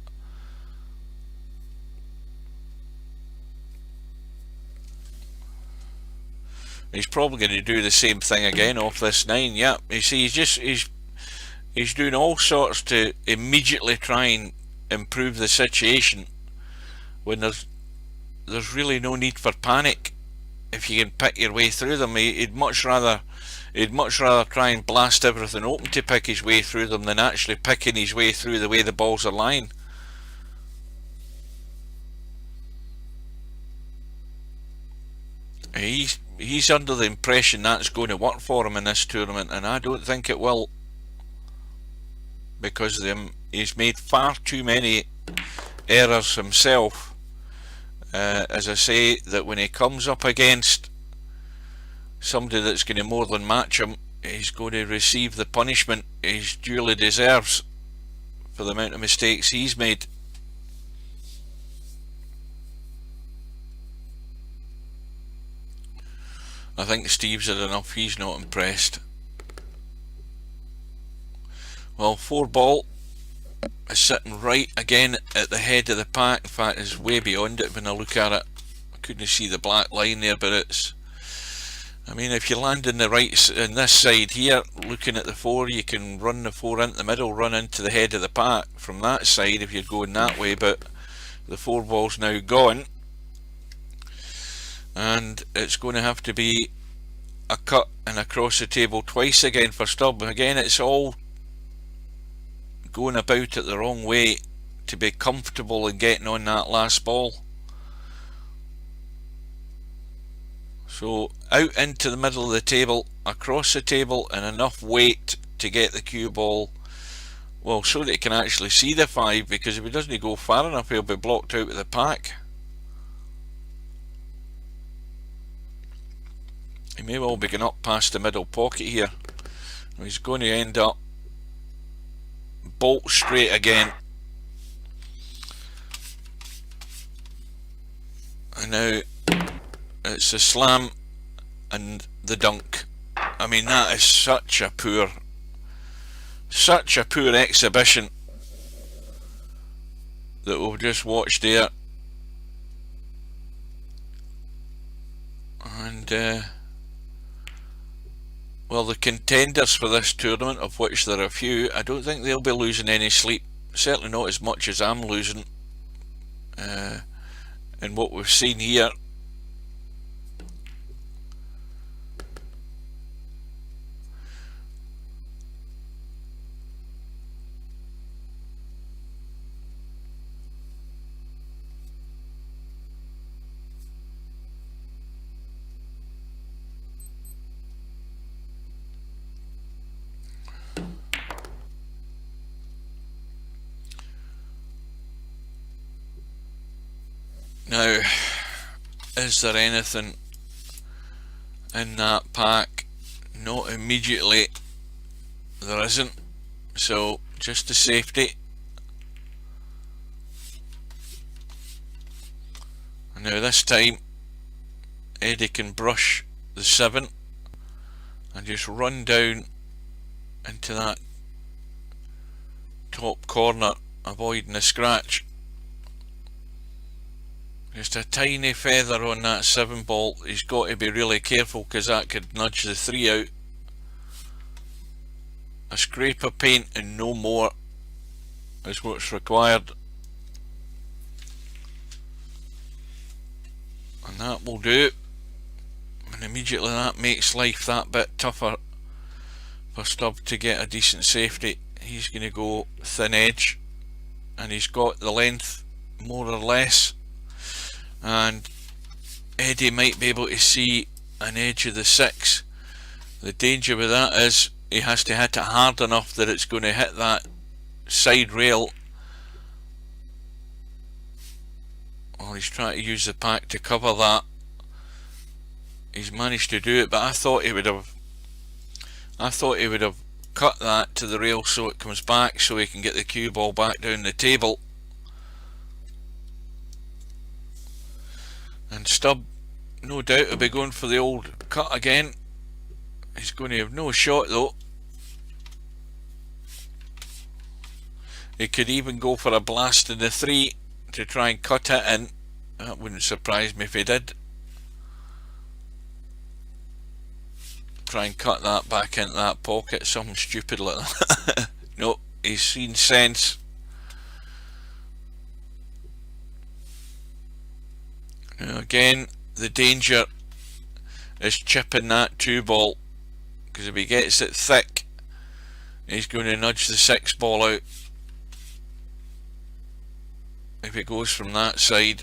He's probably going to do the same thing again off this 9. Yep, you see, he's doing all sorts to immediately try and improve the situation when there's really no need for panic if you can pick your way through them. He'd much rather try and blast everything open to pick his way through them than actually picking his way through the way the balls are lying. He's under the impression that's going to work for him in this tournament, and I don't think it will, because he's made far too many errors himself. As I say, that when he comes up against somebody that's going to more than match him, he's going to receive the punishment he duly deserves for the amount of mistakes he's made. I think Steve's had enough. He's not impressed. Well, 4 ball is sitting right again at the head of the pack. In fact, it's way beyond it when I look at it. I couldn't see the black line there, but it's, I mean, if you land in this side here, looking at the 4, you can run the 4 into the middle, run into the head of the pack from that side if you're going that way, but the 4 ball's now gone, and it's going to have to be a cut and across the table twice again for Stubb. Again, it's all going about it the wrong way to be comfortable in getting on that last ball. So out into the middle of the table, across the table, and enough weight to get the cue ball, well, so that he can actually see the 5, because if he doesn't go far enough, he'll be blocked out of the pack. He may well be going up past the middle pocket here. He's going to end up bolt straight again. And now it's the slam and the dunk. I mean, that is such a poor exhibition that we've just watched there. And well, the contenders for this tournament, of which there are a few, I don't think they'll be losing any sleep. Certainly not as much as I'm losing. And what we've seen here, now, is there anything in that pack? Not immediately. there isn't. So just a safety. And now this time Eddie can brush the 7 and just run down into that top corner, avoiding a scratch. Just a tiny feather on that 7 ball. He's got to be really careful because that could nudge the 3 out. A scrape of paint and no more is what's required. And that will do. And immediately that makes life that bit tougher for Stubb to get a decent safety. He's going to go thin edge, and he's got the length more or less, and Eddie might be able to see an edge of the 6. The danger with that is he has to hit it hard enough that it's going to hit that side rail. Well, he's trying to use the pack to cover that. He's managed to do it, but I thought he would have cut that to the rail so it comes back, so he can get the cue ball back down the table. And Stubb, no doubt, will be going for the old cut again. He's going to have no shot though. He could even go for a blast in the 3 to try and cut it in. That wouldn't surprise me if he did. Try and cut that back into that pocket, something stupid like that. No, he's seen sense. Now again, the danger is chipping that 2 ball, because if he gets it thick, he's going to nudge the 6 ball out. If it goes from that side.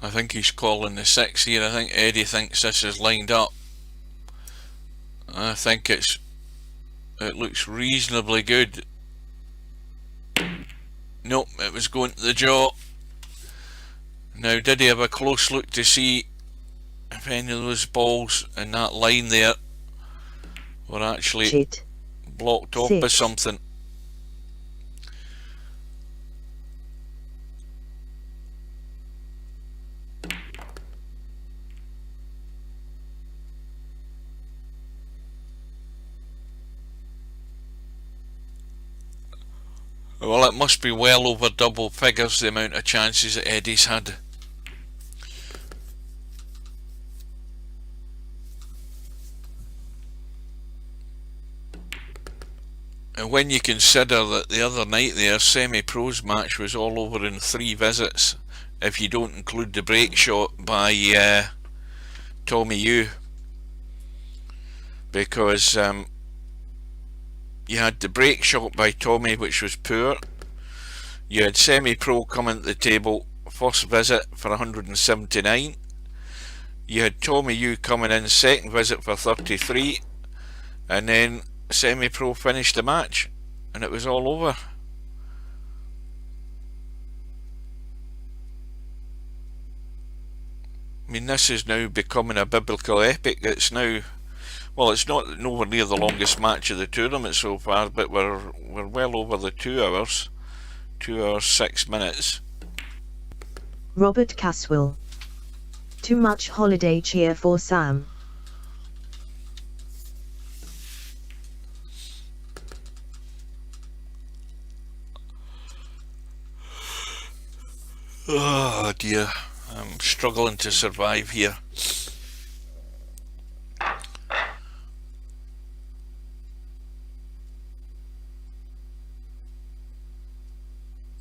I think he's calling the 6 here. I think Eddie thinks this is lined up. I think it looks reasonably good. Nope, it was going to the jaw. Now, did he have a close look to see if any of those balls in that line there were actually blocked off by something? Well, it must be well over double figures the amount of chances that Eddie's had. And when you consider that the other night their semi-pros match was all over in 3 visits, if you don't include the break shot by Tommy Yu, because you had the break shot by Tommy, which was poor. You had semi-pro coming to the table, first visit for 179. You had Tommy Yu coming in second visit for 33, and then semi-pro finished the match, and it was all over. I mean, this is now becoming a biblical epic. It's now, well, it's not nowhere near the longest match of the tournament so far, but we're well over the 2 hours. 2 hours 6 minutes. Robert Caswell. Too much holiday cheer for Sam. Oh dear, I'm struggling to survive here.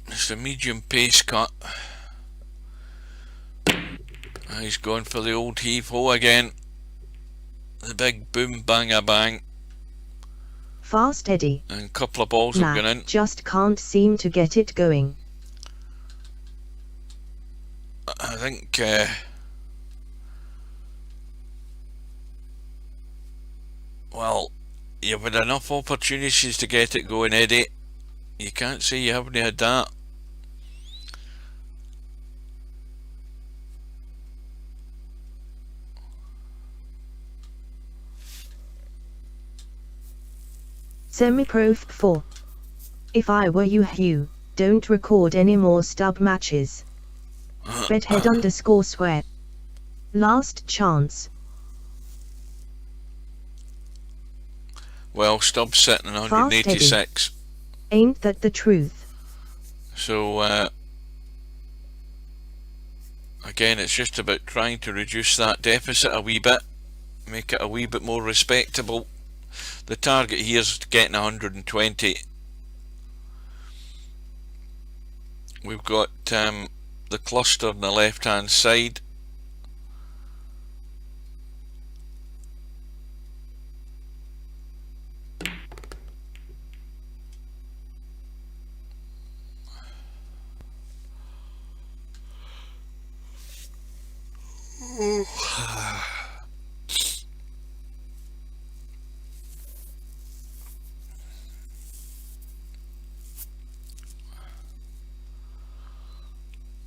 It's a medium pace cut. He's going for the old heave-ho again. The big boom bang bang. Fast Eddie. And a couple of balls have gone in. Just can't seem to get it going. think well, you've had enough opportunities to get it going, Eddie. You can't say you haven't had that. Semi-Pro 4. If I were you, Hugh, don't record any more stub matches. Bedhead_sweat. Last chance. Well, Stubb's sitting on Fast 186. Ain't that the truth? So, again, it's just about trying to reduce that deficit a wee bit, make it a wee bit more respectable. The target here is getting 120. We've got the cluster on the left hand side.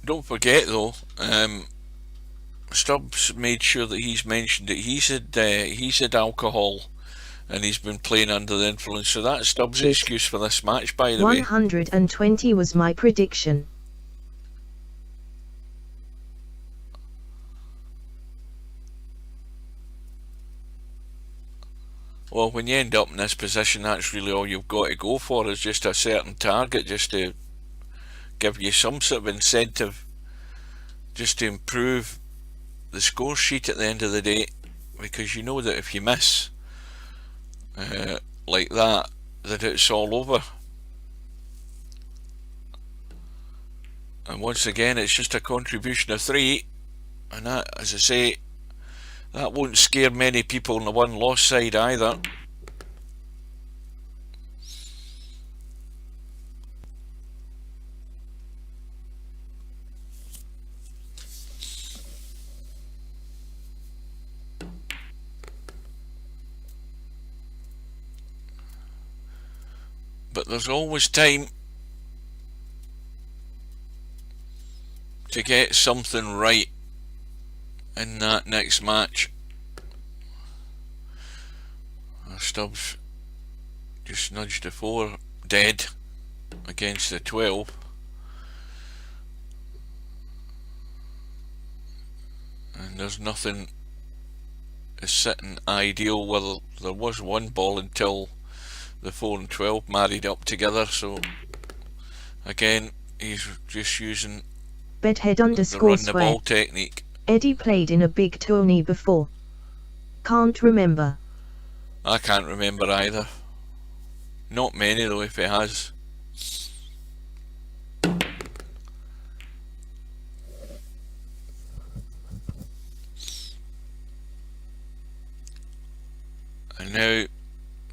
Don't forget though, Stubbs made sure that he's mentioned that he's had alcohol and he's been playing under the influence, so that's Stubbs' excuse for this match, by the way. 120 was my prediction. Well, when you end up in this position, that's really all you've got to go for, is just a certain target, just to give you some sort of incentive, just to improve the score sheet at the end of the day, because you know that if you miss like that it's all over. And once again, it's just a contribution of 3, and that, as I say, that won't scare many people on the one loss side either. But there's always time to get something right in that next match. Stubbs just nudged the 4 dead against the 12. And there's nothing is sitting ideal. Well, there was one ball until the 4 and 12 married up together, so again he's just using the run the ball technique. Eddie played in a big tourney before. Can't remember. I can't remember either. Not many though, if he has. And now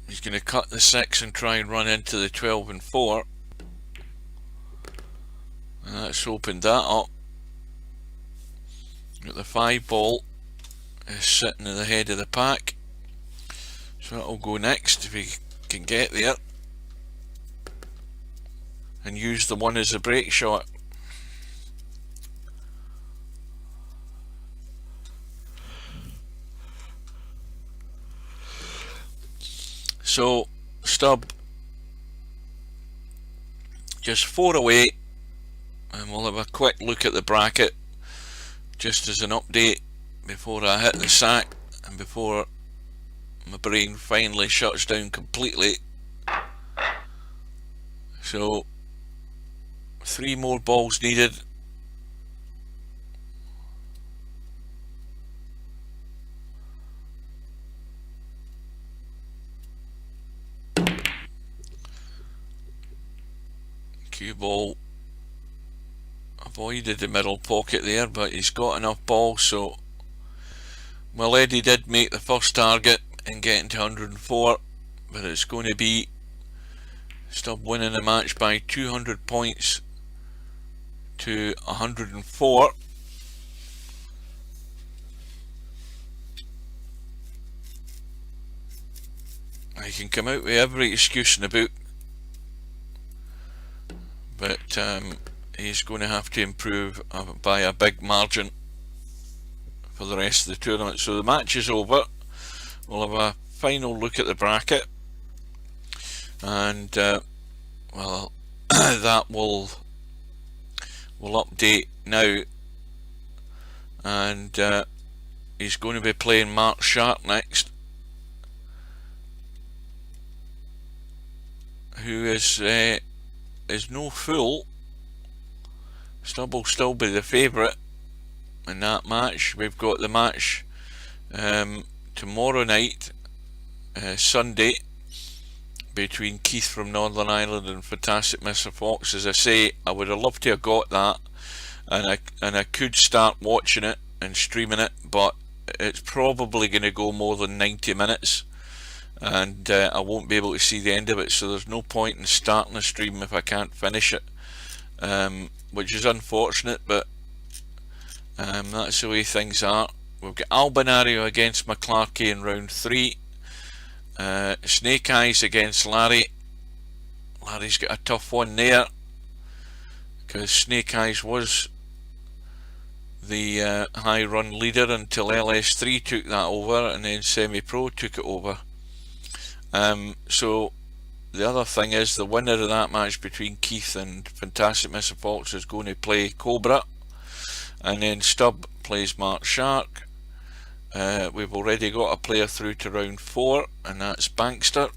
he's going to cut the 6 and try and run into the 12 and 4. And that's opened that up. Got the 5 ball is sitting in the head of the pack. So that'll go next if he can get there. And use the 1 as a break shot. So Stubb just 4 away, and we'll have a quick look at the bracket just as an update before I hit the sack and before my brain finally shuts down completely. So 3 more balls needed. Cue ball avoided the middle pocket there, but he's got enough balls. So well, Eddie did make the first target and getting to 104, but it's going to be Stubb winning the match by 200 points to 104. He can come out with every excuse in the book, but he's going to have to improve by a big margin for the rest of the tournament. So the match is over. We'll have a final look at the bracket, and well, that will update now, and he's going to be playing Mark Sharp next, who is no fool. Stubb will still be the favourite in that match. We've got the match tomorrow night, Sunday, between Keith from Northern Ireland and Fantastic Mr. Fox. As I say, I would have loved to have got that, and I could start watching it and streaming it, but it's probably going to go more than 90 minutes, and I won't be able to see the end of it, so there's no point in starting a stream if I can't finish it, which is unfortunate, but that's the way things are. We've got Albinario against McClarkey in round 3. Snake Eyes against Larry. Larry's got a tough one there, because Snake Eyes was the high run leader until LS3 took that over, and then Semi Pro took it over. So the other thing is, the winner of that match between Keith and Fantastic Mr. Fox is going to play Cobra, and then Stubb plays Mark Shark. We've already got a player through to round 4, and that's Bankster,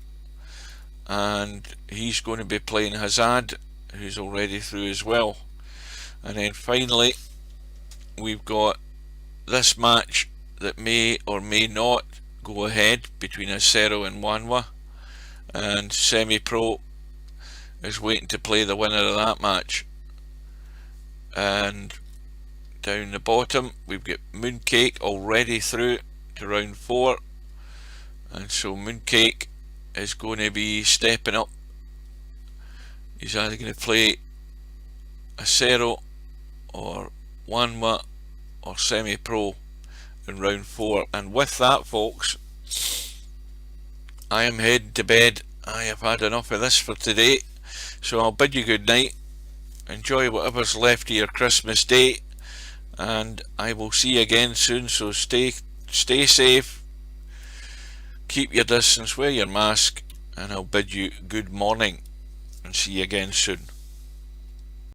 and he's going to be playing Hazard, who's already through as well. And then finally we've got this match that may or may not go ahead between Acero and Wanwa, and Semi Pro is waiting to play the winner of that match. And down the bottom we've got Mooncake already through to round 4, and so Mooncake is going to be stepping up. He's either going to play Acero or Wanwa or Semi Pro in round 4. And with that, folks, I am heading to bed. I have had enough of this for today, so I'll bid you good night. Enjoy whatever's left of your Christmas day, and I will see you again soon. So stay safe, keep your distance, wear your mask, and I'll bid you good morning and see you again soon.